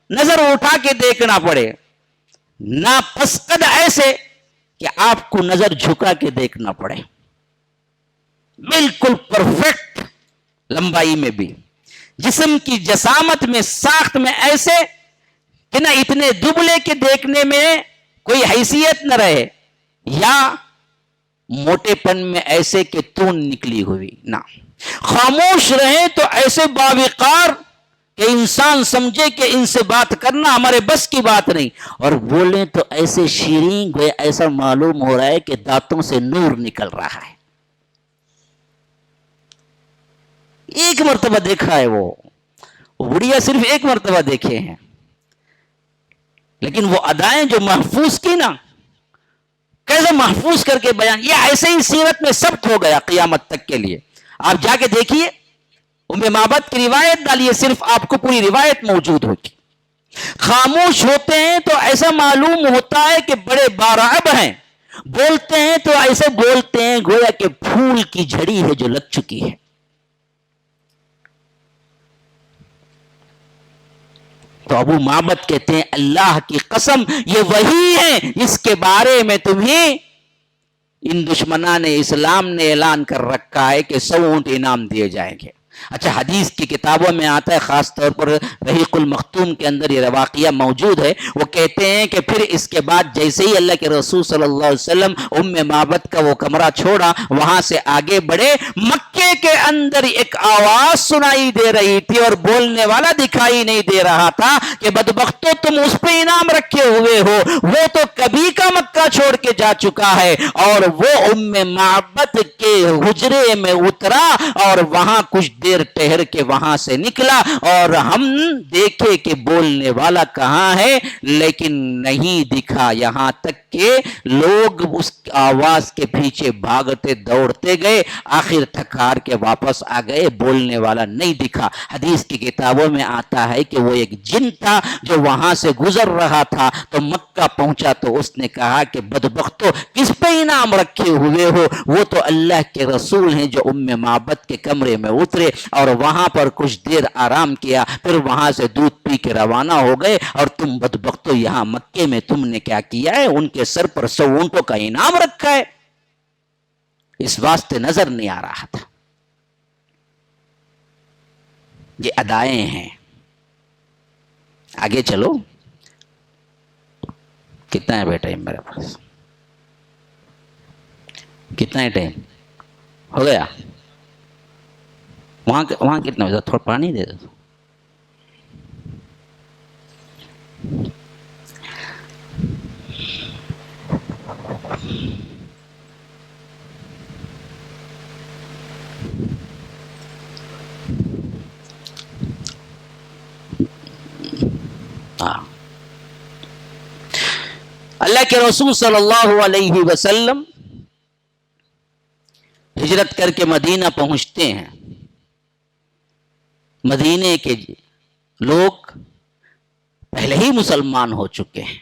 نظر اٹھا کے دیکھنا پڑے، نہ پسکد ایسے کہ آپ کو نظر جھکا کے دیکھنا پڑے، بالکل پرفیکٹ لمبائی میں بھی، جسم کی جسامت میں، ساخت میں ایسے کہ نہ اتنے دبلے کے دیکھنے میں کوئی حیثیت نہ رہے، یا موٹے پن میں ایسے کہ تون نکلی ہوئی نہ، خاموش رہے تو ایسے باوقار کہ انسان سمجھے کہ ان سے بات کرنا ہمارے بس کی بات نہیں، اور بولیں تو ایسے شیریں گویا ایسا معلوم ہو رہا ہے کہ دانتوں سے نور نکل رہا ہے۔ ایک مرتبہ دیکھا ہے وہ بڑھیا، صرف ایک مرتبہ دیکھے ہیں، لیکن وہ ادائیں جو محفوظ کی نا، کیسے محفوظ کر کے بیان، یہ ایسے ہی سیرت میں ثبت ہو گیا قیامت تک کے لیے۔ آپ جا کے دیکھیے، ام معبد کی روایت ڈالیے، صرف آپ کو پوری روایت موجود ہوگی۔ خاموش ہوتے ہیں تو ایسا معلوم ہوتا ہے کہ بڑے بارعب ہیں، بولتے ہیں تو ایسے بولتے ہیں گویا کہ پھول کی جھڑی ہے جو لگ چکی ہے۔ تو ابو معبد کہتے ہیں اللہ کی قسم یہ وہی ہے جس کے بارے میں تمہیں ان دشمنان اسلام نے اعلان کر رکھا ہے کہ 100 اونٹ انعام دیے جائیں گے۔ اچھا، حدیث کی کتابوں میں آتا ہے، خاص طور پر رحیق المختوم کے اندر یہ واقعہ موجود ہے، وہ کہتے ہیں کہ پھر اس کے بعد جیسے ہی اللہ کے رسول صلی اللہ علیہ وسلم ام معبد کا وہ کمرہ چھوڑا، وہاں سے آگے بڑھے، مکے کے اندر ایک آواز سنائی دے رہی تھی اور بولنے والا دکھائی نہیں دے رہا تھا کہ بدبختو تم اس پہ انعام رکھے ہوئے ہو، وہ تو کبھی کا مکہ چھوڑ کے جا چکا ہے، اور وہ ام معبد کے حجرے میں اترا اور وہاں کچھ دیر ٹہر کے وہاں سے نکلا، اور ہم دیکھے کہ بولنے والا کہاں ہے، لیکن نہیں دکھا، یہاں تک کہ لوگ اس آواز کے پیچھے بھاگتے دوڑتے گئے، آخر تھکار کے واپس آ گئے، بولنے والا نہیں دکھا۔ حدیث کی کتابوں میں آتا ہے کہ وہ ایک جن تھا جو وہاں سے گزر رہا تھا، تو مکہ پہنچا تو اس نے کہا کہ بدبختو کس پہ انعام رکھے ہوئے ہو؟ وہ تو اللہ کے رسول ہیں جو ام معبد کے کمرے میں اترے اور وہاں پر کچھ دیر آرام کیا، پھر وہاں سے دودھ پی کے روانہ ہو گئے، اور تم بدبختو یہاں مکے میں تم نے کیا کیا ہے؟ ان کے سر پر 100 اونٹوں کا انعام رکھا ہے۔ اس واسطے نظر نہیں آ رہا تھا۔ یہ ادائیں ہیں۔ آگے چلو، کتنا ہے بیٹا میرے پاس؟ کتنا ہے ٹائم؟ ہو گیا؟ وہاں کتنا بجے؟ تھوڑا پانی دے دو. اللہ کے رسول صلی اللہ علیہ وسلم ہجرت کر کے مدینہ پہنچتے ہیں. مدینے کے لوگ پہلے ہی مسلمان ہو چکے ہیں.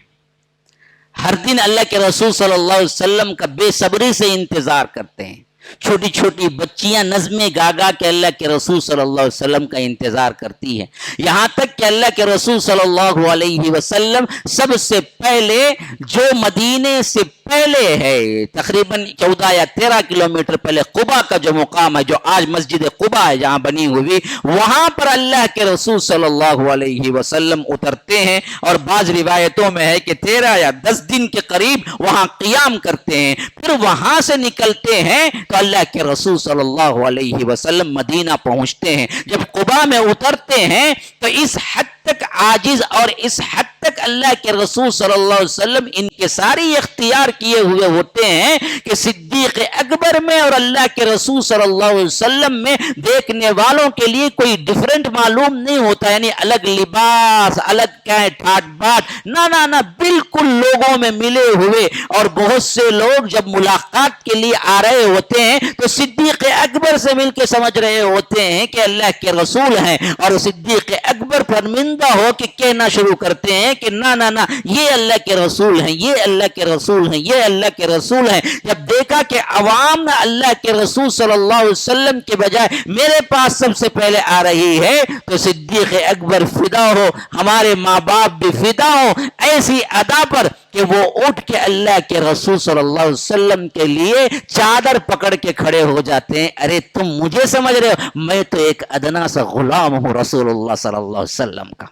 ہر دن اللہ کے رسول صلی اللہ علیہ وسلم کا بے صبری سے انتظار کرتے ہیں. چھوٹی چھوٹی بچیاں نظمیں گا گا کے اللہ کے رسول صلی اللہ علیہ وسلم کا انتظار کرتی ہیں. یہاں تک کہ اللہ کے رسول صلی اللہ علیہ وسلم سب سے پہلے جو مدینے سے پہلے ہے تقریباً 14 یا 13 کلومیٹر پہلے قباء کا جو مقام ہے، جو آج مسجد قباء ہے جہاں بنی ہوئی، وہاں پر اللہ کے رسول صلی اللہ علیہ وسلم اترتے ہیں. اور بعض روایتوں میں ہے کہ 13 یا 10 دن کے قریب وہاں قیام کرتے ہیں. پھر وہاں سے نکلتے ہیں تو اللہ کے رسول صلی اللہ علیہ وسلم مدینہ پہنچتے ہیں. جب قباء میں اترتے ہیں تو اس حد تک عاجز اور اس حد تک اللہ کے رسول صلی اللہ علیہ وسلم ان کے ساری اختیار کیے ہوئے ہوتے ہیں کہ صدیق اکبر میں اور اللہ کے رسول صلی اللہ علیہ وسلم میں دیکھنے والوں کے لیے کوئی ڈیفرنٹ معلوم نہیں ہوتا. یعنی الگ لباس، الگ کیا ہے ٹھاٹ بات، نہ بالکل لوگوں میں ملے ہوئے. اور بہت سے لوگ جب ملاقات کے لیے آ رہے ہوتے ہیں تو صدیق اکبر سے مل کے سمجھ رہے ہوتے ہیں کہ اللہ کے رسول ہیں، اور صدیق اکبر پرمندہ ہو کے کہنا شروع کرتے ہیں کہ نہ یہ اللہ کے رسول ہیں، یہ اللہ کے رسول ہیں، یہ اللہ کے رسول ہیں. جب دیکھا کہ عوام اللہ کے رسول صلی اللہ علیہ وسلم کے بجائے میرے پاس سب سے پہلے آ رہی ہے تو صدیق اکبر فدا ہو، ہمارے ماں باپ بھی فدا ہو ایسی ادا پر کہ وہ اٹھ کے اللہ کے رسول صلی اللہ علیہ وسلم کے لیے چادر پکڑ کے کھڑے ہو جاتے ہیں. ارے تم مجھے سمجھ رہے ہو، میں تو ایک ادنا سا غلام ہوں رسول اللہ صلی اللہ علیہ وسلم کا.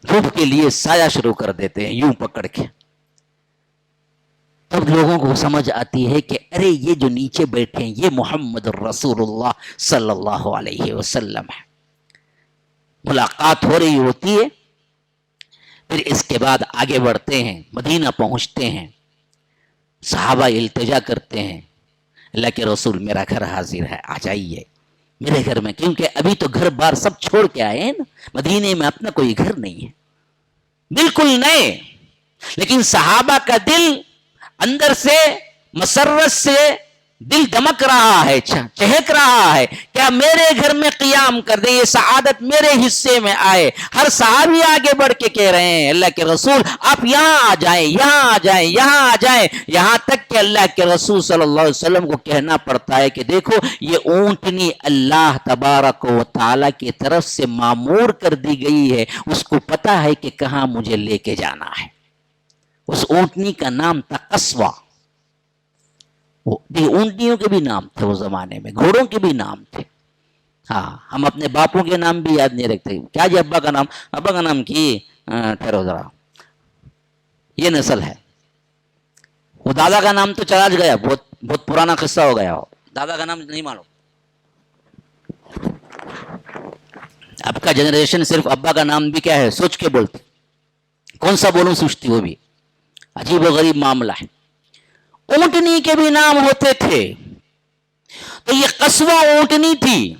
دھوپ کے لیے سایہ شروع کر دیتے ہیں یوں پکڑ کے. تب لوگوں کو سمجھ آتی ہے کہ ارے یہ جو نیچے بیٹھے ہیں یہ محمد رسول اللہ صلی اللہ علیہ وسلم ہے. ملاقات ہو رہی ہوتی ہے. پھر اس کے بعد آگے بڑھتے ہیں، مدینہ پہنچتے ہیں. صحابہ التجا کرتے ہیں، اللہ کے رسول میرا گھر حاضر ہے، آ جائیے میرے گھر میں، کیونکہ ابھی تو گھر بار سب چھوڑ کے آئے ہیں نا. مدینے میں اپنا کوئی گھر نہیں ہے، بالکل نئے. لیکن صحابہ کا دل اندر سے مسرت سے دل دمک رہا ہے، چہک رہا ہے، کیا میرے گھر میں قیام کر دیں، یہ سعادت میرے حصے میں آئے. ہر صحابی آگے بڑھ کے کہہ رہے ہیں اللہ کے رسول آپ یہاں آ جائیں، یہاں آ جائیں، یہاں آ جائیں. یہاں تک کہ اللہ کے رسول صلی اللہ علیہ وسلم کو کہنا پڑتا ہے کہ دیکھو یہ اونٹنی اللہ تبارک و تعالی کی طرف سے معمور کر دی گئی ہے، اس کو پتا ہے کہ کہاں مجھے لے کے جانا ہے. اس اونٹنی کا نام تھا قصوہ. اونٹنیوں کے بھی نام تھے اس زمانے میں، گھوڑوں کے بھی نام تھے. ہاں ہم اپنے باپوں کے نام بھی یاد نہیں رکھتے. کیا جی ابا کا نام؟ ابا کا نام کی ٹھہرو ذرا، یہ نسل ہے. وہ دادا کا نام تو چلا گیا، بہت پرانا قصہ ہو گیا. دادا کا نام نہیں معلوم. اب کا جنریشن صرف ابا کا نام بھی کیا ہے سوچ کے بولتے، کون سا بولوں سوچتی. وہ بھی عجیب و غریب معاملہ ہے. اونٹنی کے بھی نام ہوتے تھے. تو یہ قصوہ اونٹنی تھی.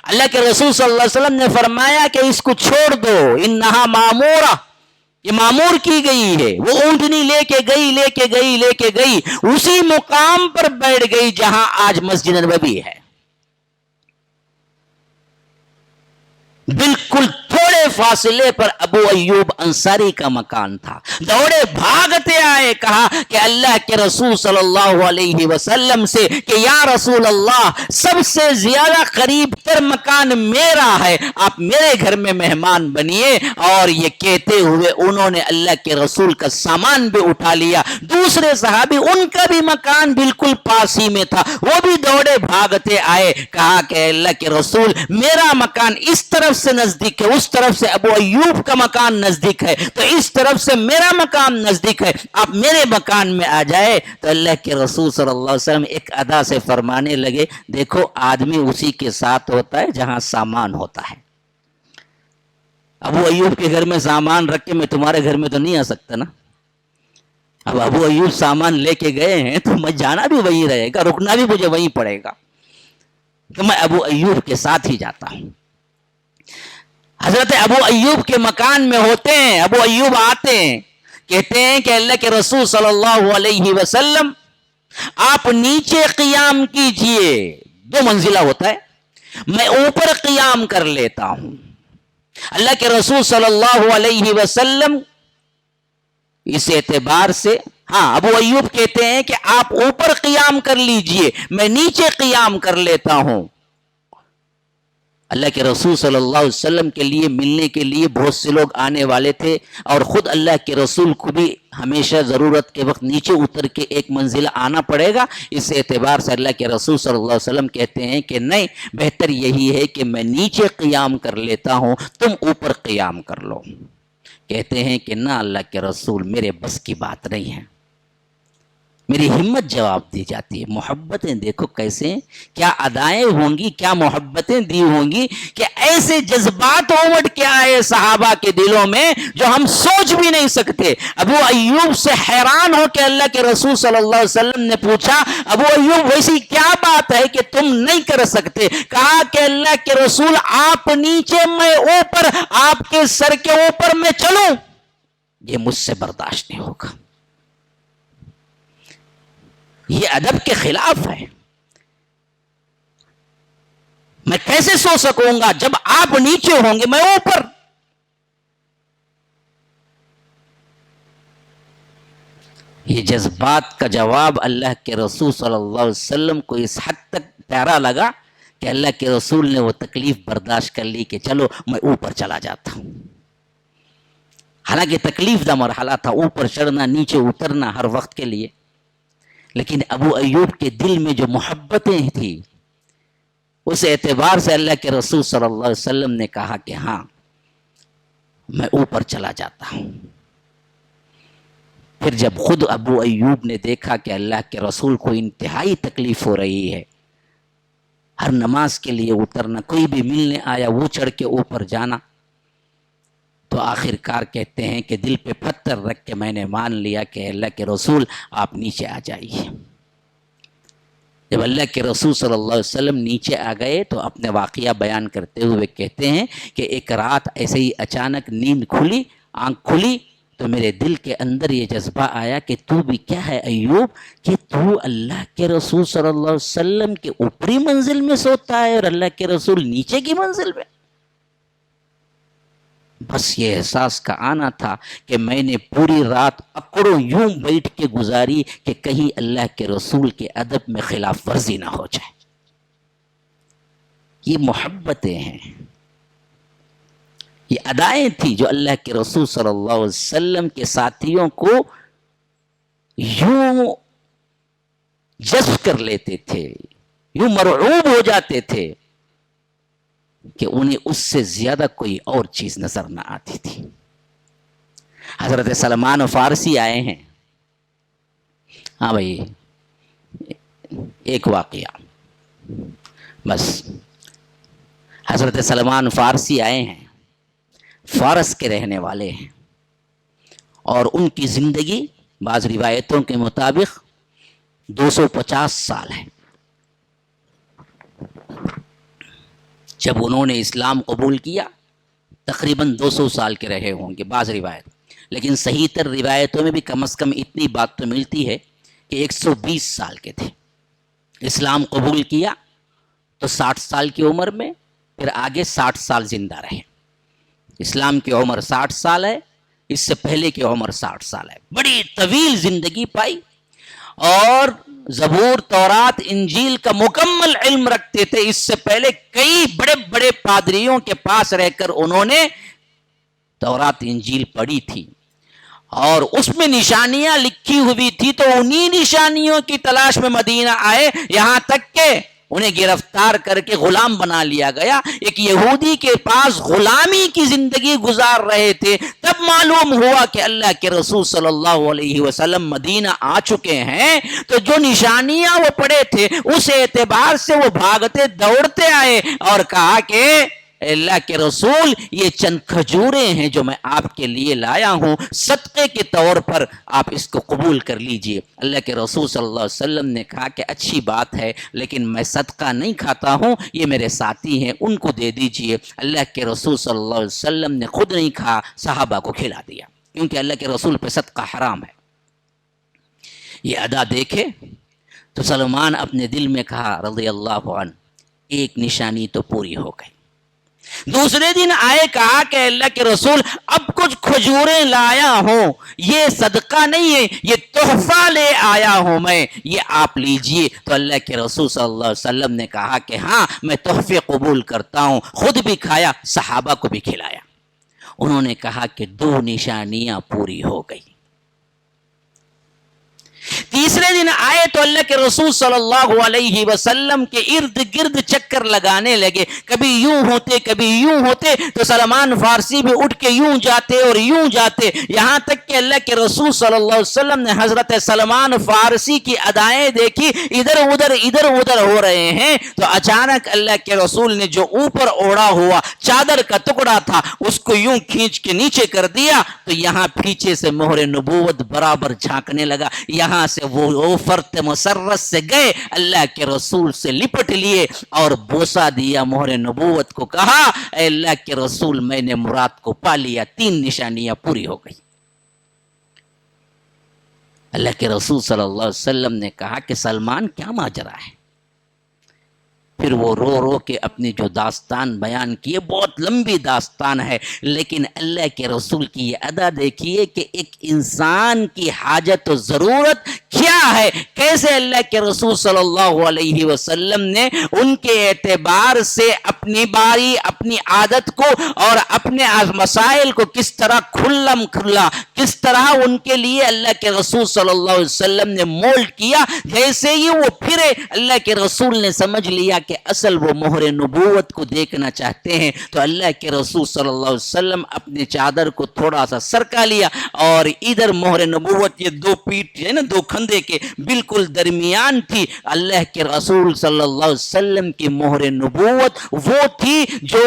اللہ کے رسول صلی اللہ علیہ وسلم نے فرمایا کہ اس کو چھوڑ دو، انہا معمورہ، یہ معمور کی گئی ہے. وہ اونٹنی لے کے گئی اسی مقام پر بیٹھ گئی جہاں آج مسجد نبوی ہے. بالکل تھوڑے فاصلے پر ابو ایوب انصاری کا مکان تھا. دوڑے بھاگتے آئے، کہا کہ اللہ کے رسول صلی اللہ علیہ وسلم سے کہ یا رسول اللہ سب سے زیادہ قریب تر مکان میرا ہے، آپ میرے گھر میں مہمان بنیے. اور یہ کہتے ہوئے انہوں نے اللہ کے رسول کا سامان بھی اٹھا لیا. دوسرے صحابی ان کا بھی مکان بالکل پاس ہی میں تھا، وہ بھی دوڑے بھاگتے آئے، کہا کہ اللہ کے رسول میرا مکان اس طرف سے نزدیک ہے، اس طرف طرف سے ابو ایوب کا مکان نزدیک ہے تو اس طرف سے میرا مکان نزدیک ہے، آپ میرے مکان میں آ جائے۔ تو اللہ کے رسول صلی اللہ علیہ وسلم ایک ادا سے فرمانے لگے، دیکھو آدمی اسی کے ساتھ ہوتا ہے جہاں سامان ہوتا ہے۔ ابو ایوب کے گھر میں سامان رکھ کے میں تمہارے گھر میں تو نہیں آ سکتا نا۔ اب ابو ایوب سامان لے کے گئے ہیں تو میں جانا بھی وہیں رہے گا، رکنا بھی مجھے وہیں پڑے گا، تو میں ابو ایوب کے ساتھ ہی جاتا ہوں۔ حضرت ابو ایوب کے مکان میں ہوتے ہیں، ابو ایوب آتے ہیں، کہتے ہیں کہ اللہ کے رسول صلی اللہ علیہ وسلم آپ نیچے قیام کیجئے، 2 منزلہ ہوتا ہے، میں اوپر قیام کر لیتا ہوں۔ اللہ کے رسول صلی اللہ علیہ وسلم اس اعتبار سے، ہاں ابو ایوب کہتے ہیں کہ آپ اوپر قیام کر لیجئے، میں نیچے قیام کر لیتا ہوں۔ اللہ کے رسول صلی اللہ علیہ وسلم کے لیے ملنے کے لیے بہت سے لوگ آنے والے تھے، اور خود اللہ کے رسول کو بھی ہمیشہ ضرورت کے وقت نیچے اتر کے ایک منزل آنا پڑے گا۔ اس اعتبار سے اللہ کے رسول صلی اللہ علیہ وسلم کہتے ہیں کہ نہیں، بہتر یہی ہے کہ میں نیچے قیام کر لیتا ہوں، تم اوپر قیام کر لو۔ کہتے ہیں کہ نہ اللہ کے رسول، میرے بس کی بات نہیں ہے، میری ہمت جواب دی جاتی ہے۔ محبتیں دیکھو کیسے، کیا ادائیں ہوں گی، کیا محبتیں دی ہوں گی کہ ایسے جذبات امڑ کے آئے صحابہ کے دلوں میں جو ہم سوچ بھی نہیں سکتے۔ ابو ایوب سے حیران ہو کے اللہ کے رسول صلی اللہ علیہ وسلم نے پوچھا، ابو ایوب ویسی کیا بات ہے کہ تم نہیں کر سکتے؟ کہا کہ اللہ کے رسول آپ نیچے میں اوپر، آپ کے سر کے اوپر میں چلوں، یہ مجھ سے برداشت نہیں ہوگا، یہ ادب کے خلاف ہے۔ میں کیسے سو سکوں گا جب آپ نیچے ہوں گے میں اوپر؟ یہ جذبات کا جواب اللہ کے رسول صلی اللہ علیہ وسلم کو اس حد تک پیارا لگا کہ اللہ کے رسول نے وہ تکلیف برداشت کر لی کہ چلو میں اوپر چلا جاتا ہوں۔ حالانکہ تکلیف دا مرحلہ تھا، اوپر چڑھنا نیچے اترنا ہر وقت کے لیے، لیکن ابو ایوب کے دل میں جو محبتیں تھیں اس اعتبار سے اللہ کے رسول صلی اللہ علیہ وسلم نے کہا کہ ہاں میں اوپر چلا جاتا ہوں۔ پھر جب خود ابو ایوب نے دیکھا کہ اللہ کے رسول کو انتہائی تکلیف ہو رہی ہے، ہر نماز کے لیے اترنا، کوئی بھی ملنے آیا وہ چڑھ کے اوپر جانا، تو آخر کار کہتے ہیں کہ دل پہ پتھر رکھ کے میں نے مان لیا کہ اللہ کے رسول آپ نیچے آ جائیے۔ جب اللہ کے رسول صلی اللہ علیہ وسلم نیچے آ گئے تو اپنے واقعہ بیان کرتے ہوئے کہتے ہیں کہ ایک رات ایسے ہی اچانک نیند کھلی، آنکھ کھلی تو میرے دل کے اندر یہ جذبہ آیا کہ تو بھی کیا ہے ایوب کہ تو اللہ کے رسول صلی اللہ علیہ وسلم کے اوپری منزل میں سوتا ہے اور اللہ کے رسول نیچے کی منزل میں۔ بس یہ احساس کا آنا تھا کہ میں نے پوری رات اکڑوں یوں بیٹھ کے گزاری کہ کہیں اللہ کے رسول کے ادب میں خلاف ورزی نہ ہو جائے۔ یہ محبتیں ہیں، یہ ادائیں تھیں جو اللہ کے رسول صلی اللہ علیہ وسلم کے ساتھیوں کو یوں جذب کر لیتے تھے، یوں مرعوب ہو جاتے تھے کہ انہیں اس سے زیادہ کوئی اور چیز نظر نہ آتی تھی۔ حضرت سلمان فارسی آئے ہیں، ہاں بھائی ایک واقعہ بس، حضرت سلمان فارسی آئے ہیں، فارس کے رہنے والے ہیں، اور ان کی زندگی بعض روایتوں کے مطابق 250 سال ہے۔ جب انہوں نے اسلام قبول کیا تقریباً 200 سال کے رہے ہوں گے بعض روایت، لیکن صحیح تر روایتوں میں بھی کم از کم اتنی بات تو ملتی ہے کہ 120 سال کے تھے۔ اسلام قبول کیا تو 60 سال کی عمر میں، پھر آگے 60 سال زندہ رہے۔ اسلام کی عمر 60 سال ہے، اس سے پہلے کی عمر 60 سال ہے، بڑی طویل زندگی پائی، اور زبور، تورات، انجیل کا مکمل علم رکھتے تھے۔ اس سے پہلے کئی بڑے بڑے پادریوں کے پاس رہ کر انہوں نے تورات انجیل پڑھی تھی، اور اس میں نشانیاں لکھی ہوئی تھی، تو انہی نشانیوں کی تلاش میں مدینہ آئے، یہاں تک کہ انہیں گرفتار کر کے غلام بنا لیا گیا، ایک یہودی کے پاس غلامی کی زندگی گزار رہے تھے، تب معلوم ہوا کہ اللہ کے رسول صلی اللہ علیہ وسلم مدینہ آ چکے ہیں، تو جو نشانیاں وہ پڑے تھے اس اعتبار سے وہ بھاگتے دوڑتے آئے اور کہا کہ اللہ کے رسول یہ چند کھجوریں ہیں جو میں آپ کے لیے لایا ہوں، صدقے کے طور پر آپ اس کو قبول کر لیجئے۔ اللہ کے رسول صلی اللہ علیہ وسلم نے کہا کہ اچھی بات ہے، لیکن میں صدقہ نہیں کھاتا ہوں، یہ میرے ساتھی ہیں، ان کو دے دیجئے۔ اللہ کے رسول صلی اللہ علیہ وسلم نے خود نہیں کھا، صحابہ کو کھلا دیا، کیونکہ اللہ کے رسول پہ صدقہ حرام ہے۔ یہ ادا دیکھے تو سلمان اپنے دل میں کہا رضی اللہ عنہ، ایک نشانی تو پوری ہو گئی۔ دوسرے دن آئے، کہا کہ اللہ کے رسول اب کچھ کھجوریں لایا ہوں، یہ صدقہ نہیں ہے، یہ تحفہ لے آیا ہوں میں، یہ آپ لیجئے۔ تو اللہ کے رسول صلی اللہ علیہ وسلم نے کہا کہ ہاں میں تحفے قبول کرتا ہوں، خود بھی کھایا، صحابہ کو بھی کھلایا۔ انہوں نے کہا کہ 2 نشانیاں پوری ہو گئی۔ تیسرے دن آئے تو اللہ کے رسول صلی اللہ علیہ وسلم کے ارد گرد چکر لگانے لگے، کبھی یوں ہوتے کبھی یوں ہوتے، تو سلمان فارسی بھی اٹھ کے یوں جاتے اور یوں جاتے، یہاں تک کہ اللہ کے رسول صلی اللہ علیہ وسلم نے حضرت سلمان فارسی کی ادائیں دیکھی، ادھر ادھر ہو رہے ہیں، تو اچانک اللہ کے رسول نے جو اوپر اوڑا ہوا چادر کا ٹکڑا تھا اس کو یوں کھینچ کے نیچے کر دیا، تو یہاں پیچھے سے مہر نبوت برابر جھانکنے لگا، یہاں سے وہ فرت مسرت سے گئے، اللہ کے رسول سے لپٹ لیے اور بوسہ دیا، مہر نبوت کو کہا اے اللہ کے رسول میں نے مراد کو پا لیا، 3 نشانیاں پوری ہو گئی۔ اللہ کے رسول صلی اللہ علیہ وسلم نے کہا کہ سلمان کیا ماجرا ہے؟ پھر وہ رو رو کے اپنی جو داستان بیان کیے، بہت لمبی داستان ہے، لیکن اللہ کے رسول کی یہ ادا دیکھیے کہ ایک انسان کی حاجت و ضرورت کیا ہے، کیسے اللہ کے رسول صلی اللہ علیہ وسلم نے ان کے اعتبار سے اپنی باری، اپنی عادت کو اور اپنے مسائل کو کس طرح کھلم کھلا، کس طرح ان کے لیے اللہ کے رسول صلی اللہ علیہ وسلم نے مولڈ کیا۔ جیسے ہی وہ پھرے، اللہ کے رسول نے سمجھ لیا کہ اصل وہ مہر نبوت کو دیکھنا چاہتے ہیں، تو اللہ کے رسول صلی اللہ علیہ وسلم اپنے چادر کو تھوڑا سا سرکا لیا اور ادھر مہر نبوت، یہ 2 پیٹ ہے نا، 2 کندھے کے بالکل درمیان تھی، اللہ کے رسول صلی اللہ علیہ وسلم کی مہر نبوت وہ تھی جو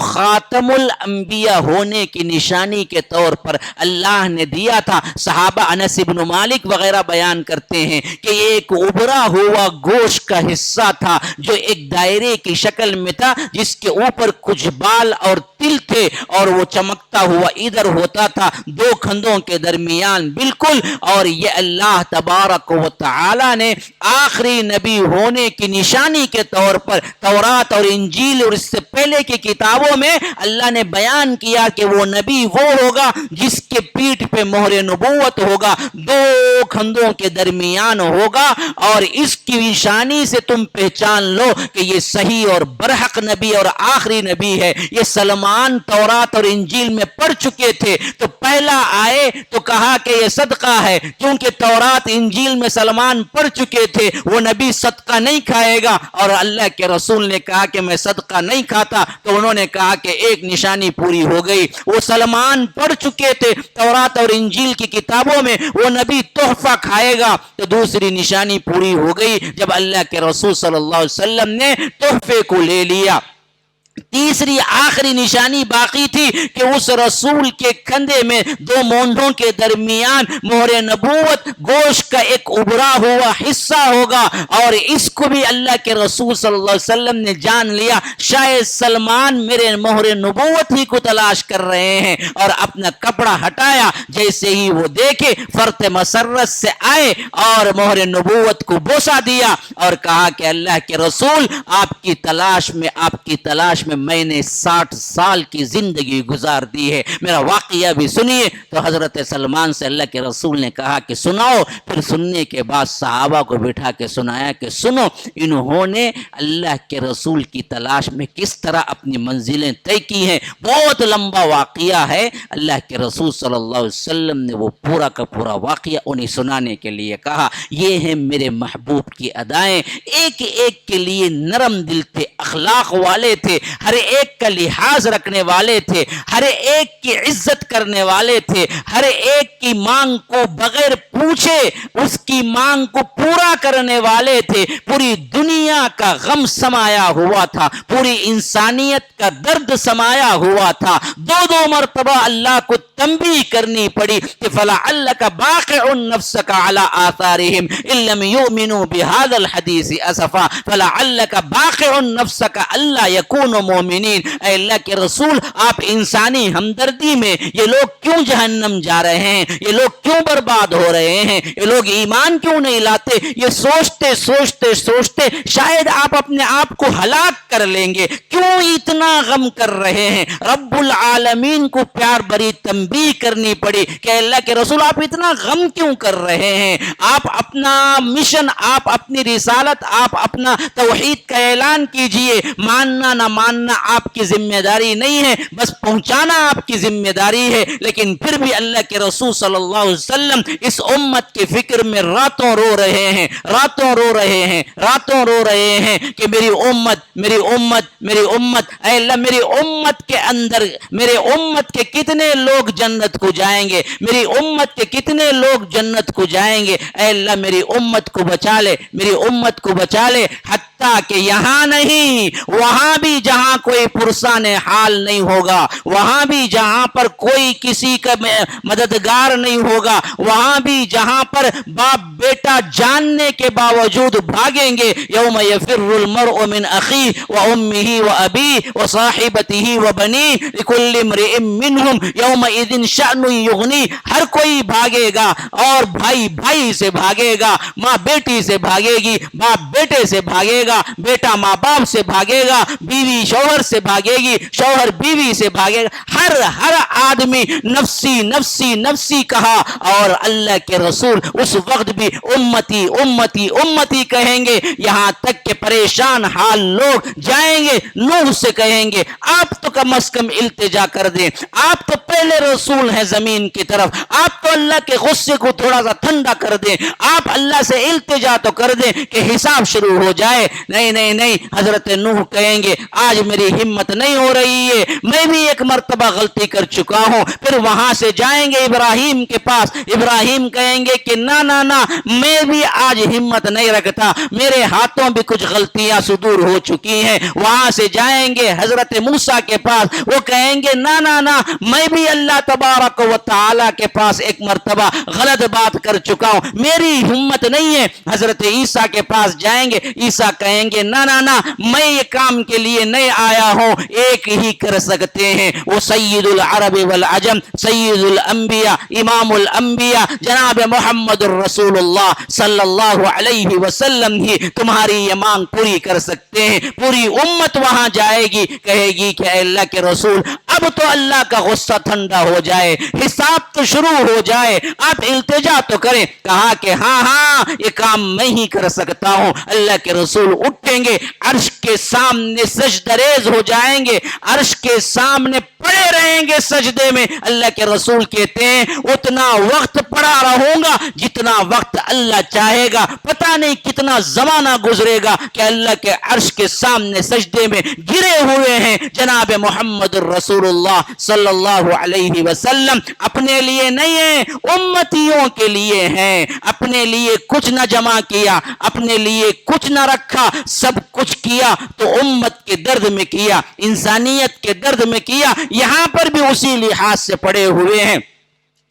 خاتم الانبیاء ہونے کی نشانی کے طور پر اللہ نے دیا تھا۔ صحابہ انس بن مالک وغیرہ بیان کرتے ہیں کہ یہ ایک ابھرا ہوا گوشت کا حصہ تھا جو ایک دائرے کی شکل میں تھا، جس کے اوپر کچھ بال اور تل تھے اور وہ چمکتا ہوا ادھر ہوتا تھا 2 کندھوں کے درمیان بالکل، اور یہ اللہ تبارک و تعالی نے آخری نبی ہونے کی نشانی کے طور پر تورات اور انجیل اور اس سے پہلے کی کتابوں میں اللہ نے بیان کیا کہ وہ نبی وہ ہوگا جس کے پیٹھ پہ مہر نبوت ہوگا، 2 کندھوں کے درمیان ہوگا، اور اس کی نشانی سے تم پہچان لو کہ یہ صحیح اور برحق نبی اور آخری نبی ہے۔ یہ سلمان تورات اور انجیل میں پڑھ چکے تھے، تو پہلا آئے تو کہا کہ یہ صدقہ ہے، کیونکہ تورات انجیل میں سلمان پڑھ چکے تھے، وہ نبی صدقہ نہیں کھائے گا، اور اللہ کے رسول نے کہا کہ میں صدقہ نہیں کھاتا، تو انہوں نے کہا کہ ایک نشانی پوری ہو گئی۔ وہ سلمان پڑھ چکے تھے تورات اور انجیل کی کتابوں میں، وہ نبی تحفہ کھائے گا، تو دوسری نشانی پوری ہو گئی جب اللہ کے رسول صلی اللہ علیہ وسلم نے تحفے کو لے لیا۔ تیسری آخری نشانی باقی تھی کہ اس رسول کے کندھے میں 2 مونڈوں کے درمیان مہر نبوت گوشت کا ایک ابھرا ہوا حصہ ہوگا، اور اس کو بھی اللہ کے رسول صلی اللہ علیہ وسلم نے جان لیا شاید سلمان میرے مہر نبوت ہی کو تلاش کر رہے ہیں، اور اپنا کپڑا ہٹایا، جیسے ہی وہ دیکھے فرت مسرت سے آئے اور مہر نبوت کو بوسہ دیا اور کہا کہ اللہ کے رسول آپ کی تلاش میں میں نے 60 سال کی زندگی گزار دی ہے، میرا واقعہ بھی سنیے۔ تو حضرت سلمان سے اللہ کے رسول نے کہا کہ سناؤ۔ پھر سننے کے بعد صحابہ کو بٹھا کے سنایا کہ سنو، انہوں نے اللہ کے رسول کی تلاش میں کس طرح اپنی منزلیں طے کی ہیں۔ بہت لمبا واقعہ ہے، اللہ کے رسول صلی اللہ علیہ وسلم نے وہ پورا کا پورا واقعہ انہیں سنانے کے لیے کہا۔ یہ ہیں میرے محبوب کی ادائیں، ایک ایک کے لیے نرم دل تھے، اخلاق والے تھے، ہر ایک کا لحاظ رکھنے والے تھے، ہر ایک کی عزت کرنے والے تھے، ہر ایک کی مانگ کو بغیر پوچھے اس کی مانگ کو پورا کرنے والے تھے۔ پوری دنیا کا غم سمایا ہوا تھا، پوری انسانیت کا درد سمایا ہوا تھا۔ دو مرتبہ اللہ کو تنبیہ کرنی پڑی کہ فَلَعَلَّكَ بَاخِعٌ نَفْسَكَ عَلَىٰ آثَارِهِمْ إِن لَّمْ يُؤْمِنُوا بِهَٰذَا الْحَدِيثِ أَسَفًا فَلَعَلَّكَ بَاخِعٌ نَفْسَكَ أَلَّا يَكُونُوا مُؤْمِنِينَ۔ اے اللہ کے رسول، آپ انسانی ہمدردی میں یہ لوگ کیوں جہنم جا رہے ہیں، یہ لوگ کیوں برباد ہو رہے ہیں، یہ لوگ ایمان کیوں نہیں لاتے، یہ سوچتے سوچتے سوچتے شاید آپ اپنے آپ کو ہلاک کر لیں گے، کیوں اتنا غم کر رہے ہیں۔ رب العالمین کو پیار بری تنبیہ کرنی پڑی کہ اللہ کے رسول آپ اتنا غم کیوں کر رہے ہیں، آپ اپنا مشن، آپ اپنی رسالت، آپ اپنا توحید کا اعلان کیجئے، ماننا نہ ماننا آپ کی ذمہ داری نہیں ہے، بس پہنچانا آپ کی ذمہ داری ہے۔ لیکن پھر بھی اللہ کے رسول صلی اللہ علیہ وسلم اس امت کی فکر میں راتوں رو رہے ہیں، راتوں رو رہے ہیں، راتوں رو رہے ہیں کہ میری امت، میری امت، میری امت، اے اللہ میری امت کے اندر، میرے امت کے کتنے لوگ جنت کو جائیں گے، میری امت کے کتنے لوگ جنت کو جائیں گے، اے اللہ میری امت کو بچا لے، میری امت کو بچا لے، حتیٰ کہ یہاں نہیں، وہاں بھی جہاں کوئی پرسان حال نہیں ہوگا، وہاں بھی جہاں پر کوئی کسی کا مددگار نہیں ہوگا، وہاں بھی جہاں پر باپ بیٹا جاننے کے باوجود بھاگیں گے، یوم یفر المرء من اخیہ وامہ وابیہ وصاحبتہ وبنیہ لکل امرئ منہم یومئذ شأن یغنیہ۔ ہر کوئی بھاگے گا، اور بھائی بھائی سے بھاگے گا، ماں بیٹی سے بھاگے گی، باپ بیٹے سے بھاگے گا، بیٹا ماں باپ سے بھاگے گا، بیوی شوہر سے بھاگے گی، شوہر بیوی سے بھاگے گا، ہر آدمی نفسی نفسی نفسی کہا، اور اللہ کے رسول اس وقت بھی امتی امتی امتی کہیں گے، یہاں تک کہ پریشان حال لوگ جائیں گے، نوح سے کہیں گے آپ تو کم از کم التجا کر دیں، آپ تو پہلے رسول ہیں زمین کی طرف، آپ تو اللہ کے غصے کو تھوڑا سا ٹھنڈا کر دیں، آپ اللہ سے التجا تو کر دیں کہ حساب شروع ہو جائے۔ نہیں نہیں نہیں، حضرت نوح کہیں گے آج میری ہمت نہیں ہو رہی ہے، میں بھی ایک مرتبہ غلطی کر چکا ہوں۔ پھر وہاں سے جائیں گے ابراہیم کے پاس، ابراہیم کہیں گے کہ نہ نہ نہ، میں بھی آج ہمت نہیں رکھتا، میرے ہاتھوں بھی کچھ غلطیاں صدور ہو چکی ہیں۔ وہاں سے جائیں گے حضرت موسیٰ کے پاس، وہ کہیں گے نہ نہ نہ، میں بھی اللہ تبارک و تعالی کے پاس ایک مرتبہ غلط بات کر چکا ہوں، میری ہمت نہیں ہے۔ حضرت عیسیٰ کے پاس جائیں گے، عیسیٰ کہیں گے نہ نہ نہ، میں یہ کام کے لیے نہیں آیا ہوں، ایک ہی کر سکتے ہیں، وہ سید العرب والعجم، سید الانبیاء، امام الانبیاء، جناب محمد الرسول اللہ صلی اللہ علیہ وسلم ہی تمہاری یہ مانگ پوری کر سکتے ہیں۔ پوری امت وہاں جائے گی، کہے گی کہ اے اللہ کے رسول اب تو اللہ کا غصہ ٹھنڈا ہو جائے، حساب تو شروع ہو جائے، آپ التجا تو کریں۔ کہا کہ ہاں ہاں، یہ کام میں ہی کر سکتا ہوں۔ اللہ کے رسول اٹھیں گے، عرش کے سامنے سجدہ ریز ہو جائیں گے، عرش کے سامنے پڑے رہیں گے سجدے میں۔ اللہ کے رسول کہتے ہیں اتنا وقت پڑا رہوں گا جتنا وقت اللہ چاہے گا، پتہ نہیں کتنا زمانہ گزرے گا کہ اللہ کے عرش کے سامنے سجدے میں گرے ہوئے ہیں جناب محمد الرسول اللہ صلی اللہ علیہ وسلم۔ اپنے لیے نہیں ہیں، امتیوں کے لیے ہیں، اپنے لیے کچھ نہ جمع کیا، اپنے لیے کچھ نہ رکھا، سب کچھ کیا تو امت کے درد میں کیا، انسانیت کے درد میں کیا۔ یہاں پر بھی اسی لحاظ سے پڑے ہوئے ہیں،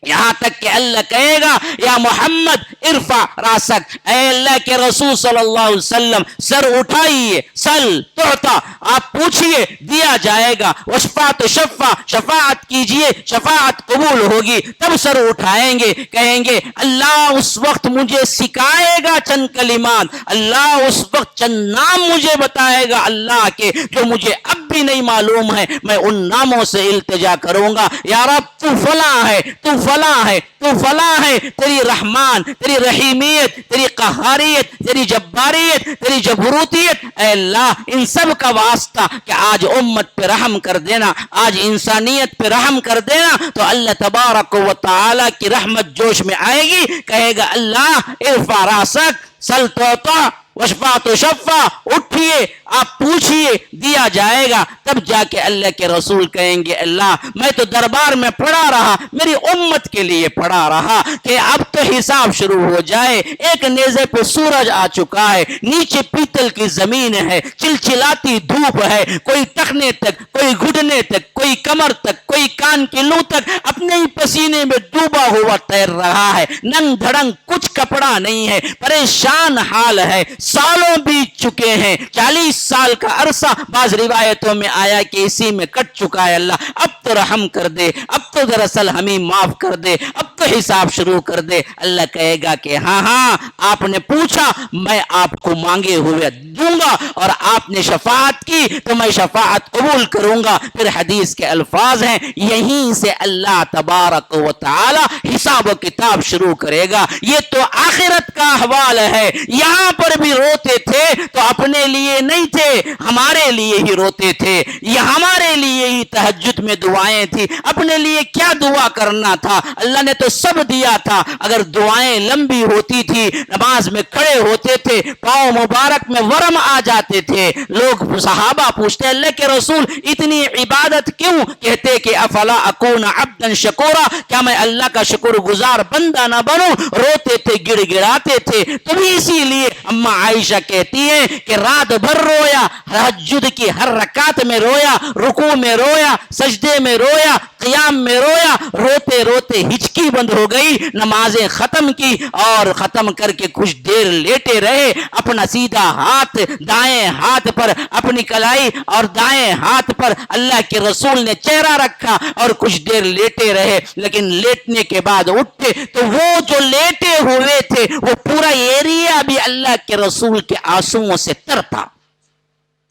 یہاں تک کہ اللہ کہے گا یا محمد ارفع راسک، اے اللہ کے رسول صلی اللہ علیہ وسلم سر اٹھائیے، سل تعطا، آپ پوچھئے دیا جائے گا، وشفع تو شفع، شفاعت کیجئے شفاعت قبول ہوگی۔ تب سر اٹھائیں گے، کہیں گے اللہ اس وقت مجھے سکھائے گا چند کلمات، اللہ اس وقت چند نام مجھے بتائے گا اللہ کے جو مجھے اب بھی نہیں معلوم ہے، میں ان ناموں سے التجا کروں گا، یا رب تو فلاں ہے، تو فلاں ہے، تو فلاں ہے، تیری رحمان، تیری رحیمیت، تیری قہاریت، تیری جباریت، تیری جبروتیت، اے اللہ ان سب کا واسطہ کہ آج امت پہ رحم کر دینا، آج انسانیت پہ رحم کر دینا، تو اللہ تبارک و تعالی کی رحمت جوش میں آئے گی، کہے گا اللہ ارفع راسک سل توتا وشفا تو شفا، اٹھیے آپ پوچھئے دیا جائے گا۔ تب جا کے اللہ کے رسول کہیں گے اللہ میں تو دربار میں پڑا رہا، میری امت کے لیے پڑا رہا کہ اب تو حساب شروع ہو جائے، ایک نیزے پہ سورج آ چکا ہے، نیچے پیتل کی زمین ہے، چلچلاتی دھوپ ہے، کوئی ٹخنے تک، کوئی گھٹنے تک، کوئی کمر تک، کوئی کان کی لو تک اپنے ہی پسینے میں ڈوبا ہوا تیر رہا ہے، ننگ دھڑنگ کچھ کپڑا نہیں ہے، پریشان حال ہے، سالوں بیت چکے ہیں، 40 سال کا عرصہ بعض روایتوں میں آیا کہ اسی میں کٹ چکا ہے، اللہ اب تو رحم کر دے، اب تو دراصل ہمیں معاف کر دے، اب تو حساب شروع کر دے۔ اللہ کہے گا کہ ہاں ہاں آپ نے پوچھا میں آپ کو مانگے ہوئے دوں گا، اور آپ نے شفاعت کی تو میں شفاعت قبول کروں گا۔ پھر حدیث کے الفاظ ہیں یہیں سے اللہ تبارک و تعالی حساب و کتاب شروع کرے گا۔ یہ تو آخرت کا احوال ہے، یہاں پر بھی روتے تھے تو اپنے لیے نہیں تھے، ہمارے لیے ہی روتے تھے، یہ ہمارے لیے ہی تہجد میں دعائیں تھی، اپنے لیے کیا دعا کرنا تھا، اللہ نے تو سب دیا تھا۔ اگر دعائیں لمبی ہوتی تھی، نماز میں کھڑے ہوتے تھے، پاؤں مبارک میں ورم آ جاتے تھے، لوگ صحابہ پوچھتے اللہ کے رسول اتنی عبادت کیوں؟ کہتے کہ افلا اکون عبدا شکورا، کیا میں اللہ کا شکر گزار بندہ نہ بنوں؟ روتے تھے، گڑ گڑاتے تھے۔ تو بھی اسی لیے اما عائشہ کہتی ہیں کہ رات بھر رویا، تہجد کی ہر رکعت میں رویا، رکوع میں رویا، سجدے میں رویا، قیام میں رویا، روتے روتے ہچکی بند ہو گئی، نمازیں ختم کی اور ختم کر کے کچھ دیر لیٹے رہے، اپنا سیدھا ہاتھ دائیں ہاتھ پر اپنی کلائی اور دائیں ہاتھ پر اللہ کے رسول نے چہرہ رکھا اور کچھ دیر لیٹے رہے، لیکن لیٹنے کے بعد اٹھے تو وہ جو لیٹے ہوئے تھے وہ پورا ایریا بھی اللہ کے رسول کے آنسوؤں سے تر تھا،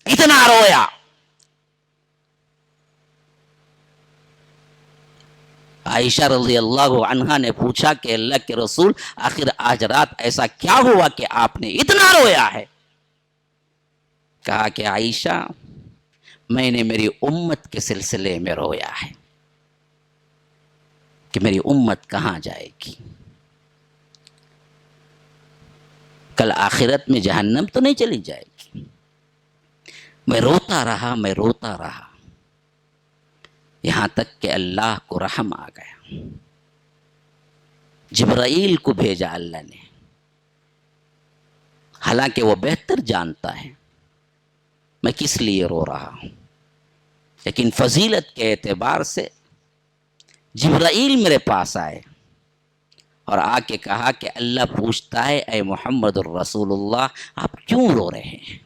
اتنا رویا۔ عائشہ رضی اللہ عنہا نے پوچھا کہ اللہ کے رسول آخر آج رات ایسا کیا ہوا کہ آپ نے اتنا رویا ہے؟ کہا کہ عائشہ میں نے میری امت کے سلسلے میں رویا ہے کہ میری امت کہاں جائے گی، کل آخرت میں جہنم تو نہیں چلی جائے گی۔ میں روتا رہا، میں روتا رہا، یہاں تک کہ اللہ کو رحم آ گیا، جبرائیل کو بھیجا اللہ نے، حالانکہ وہ بہتر جانتا ہے میں کس لیے رو رہا ہوں، لیکن فضیلت کے اعتبار سے جبرائیل میرے پاس آئے اور آ کے کہا کہ اللہ پوچھتا ہے اے محمد الرسول اللہ آپ کیوں رو رہے ہیں؟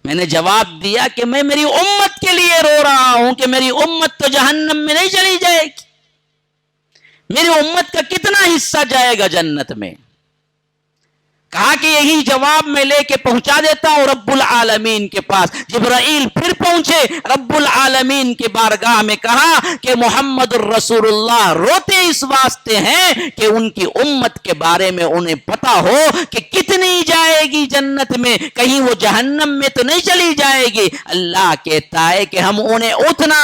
میں نے جواب دیا کہ میں میری امت کے لیے رو رہا ہوں کہ میری امت تو جہنم میں نہیں چلی جائے گی، میری امت کا کتنا حصہ جائے گا جنت میں؟ کہا کہ یہی جواب میں لے کے پہنچا دیتا ہوں رب العالمین کے پاس۔ جبرائیل پھر پہنچے رب العالمین کے بارگاہ میں، کہا کہ محمد الرسول اللہ روتے اس واسطے ہیں کہ ان کی امت کے بارے میں انہیں پتا ہو کہ کتنی جائے گی جنت میں، کہیں وہ جہنم میں تو نہیں چلی جائے گی۔ اللہ کہتا ہے کہ ہم انہیں اتنا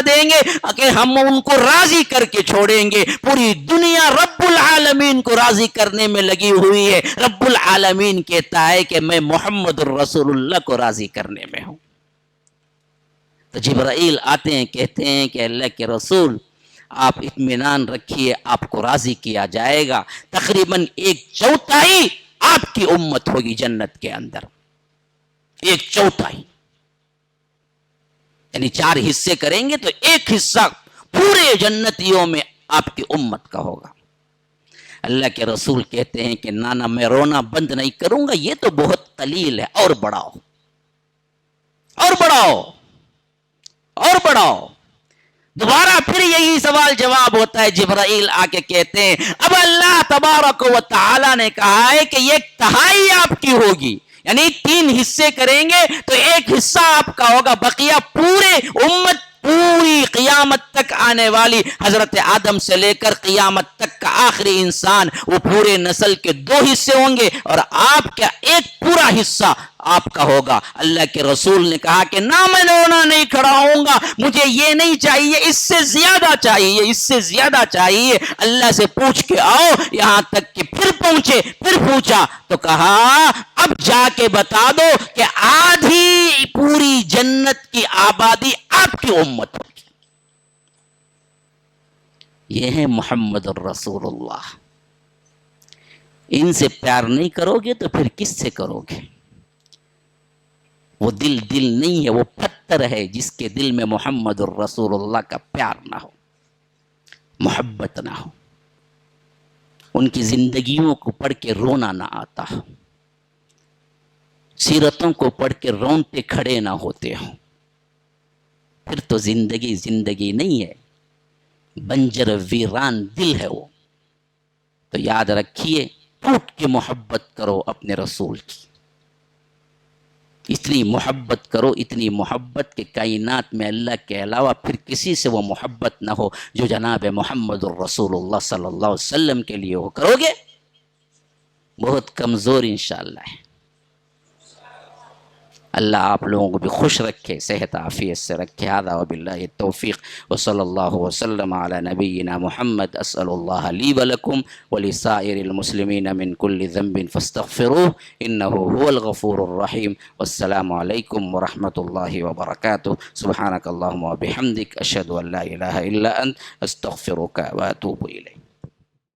دیں گے کہ ہم ان کو راضی کر کے چھوڑیں گے۔ پوری دنیا رب العالمین کو راضی کرنے میں لگی ہوئی ہے، رب العالمین کہتا ہے کہ میں محمد الرسول اللہ کو راضی کرنے میں ہوں۔ تو جبرائیل آتے ہیں، کہتے ہیں کہ اللہ کے رسول آپ اطمینان رکھیے، آپ کو راضی کیا جائے گا، تقریباً 1/4 آپ کی امت ہوگی جنت کے اندر، 1/4، یعنی 4 حصے کریں گے تو 1 حصہ پورے جنتیوں میں آپ کی امت کا ہوگا۔ اللہ کے رسول کہتے ہیں کہ نانا میں رونا بند نہیں کروں گا، یہ تو بہت قلیل ہے، اور بڑھاؤ اور بڑھاؤ اور بڑھاؤ۔ دوبارہ پھر یہی سوال جواب ہوتا ہے، جبرائیل آ کے کہتے ہیں اب اللہ تبارک و تعالی نے کہا ہے کہ 1/3 آپ کی ہوگی، یعنی 3 حصے کریں گے تو ایک حصہ آپ کا ہوگا, بقیہ پورے امت پوری قیامت تک آنے والی حضرت آدم سے لے کر قیامت تک کا آخری انسان, وہ پورے نسل کے 2 حصے ہوں گے اور آپ کا ایک پورا حصہ آپ کا ہوگا. اللہ کے رسول نے کہا کہ نہ میں رونا نہیں کھڑا ہوں گا, مجھے یہ نہیں چاہیے, اس سے زیادہ چاہیے, اس سے زیادہ چاہیے. اللہ سے پوچھ کے آؤ, یہاں تک کہ پھر پہنچے, پھر پوچھا تو کہا اب جا کے بتا دو کہ آدھی پوری جنت کی آبادی آپ کی امت ہوگی. یہ ہے محمد الرسول اللہ. ان سے پیار نہیں کرو گے تو پھر کس سے کرو گے؟ وہ دل نہیں ہے, وہ پتھر ہے جس کے دل میں محمد الرسول اللہ کا پیار نہ ہو, محبت نہ ہو, ان کی زندگیوں کو پڑھ کے رونا نہ آتا ہو, سیرتوں کو پڑھ کے رونگٹے کھڑے نہ ہوتے ہوں, پھر تو زندگی نہیں ہے, بنجر ویران دل ہے وہ. تو یاد رکھیے, ٹوٹ کے محبت کرو اپنے رسول کی, اتنی محبت کرو, اتنی محبت کہ کائنات میں اللہ کے علاوہ پھر کسی سے وہ محبت نہ ہو جو جناب محمد الرسول اللہ صلی اللہ علیہ وسلم کے لیے ہو. کرو گے؟ بہت کمزور انشاءاللہ ہے. اللہ آپ لوگوں کو بھی خوش رکھے, صحت عافیت سے رکھے. هذا وباللہ التوفیق وصلی اللہ وسلم علی نبینا محمد. اسأل اللہ لی ولکم ولسائر المسلمین من کل ذنب فاستغفروه انه هو الغفور الرحیم. والسلام علیکم ورحمۃ اللہ وبرکاتہ. سبحانک اللہم وبحمدک اشہد ان لا الہ الا انت استغفرک واتوب الیک.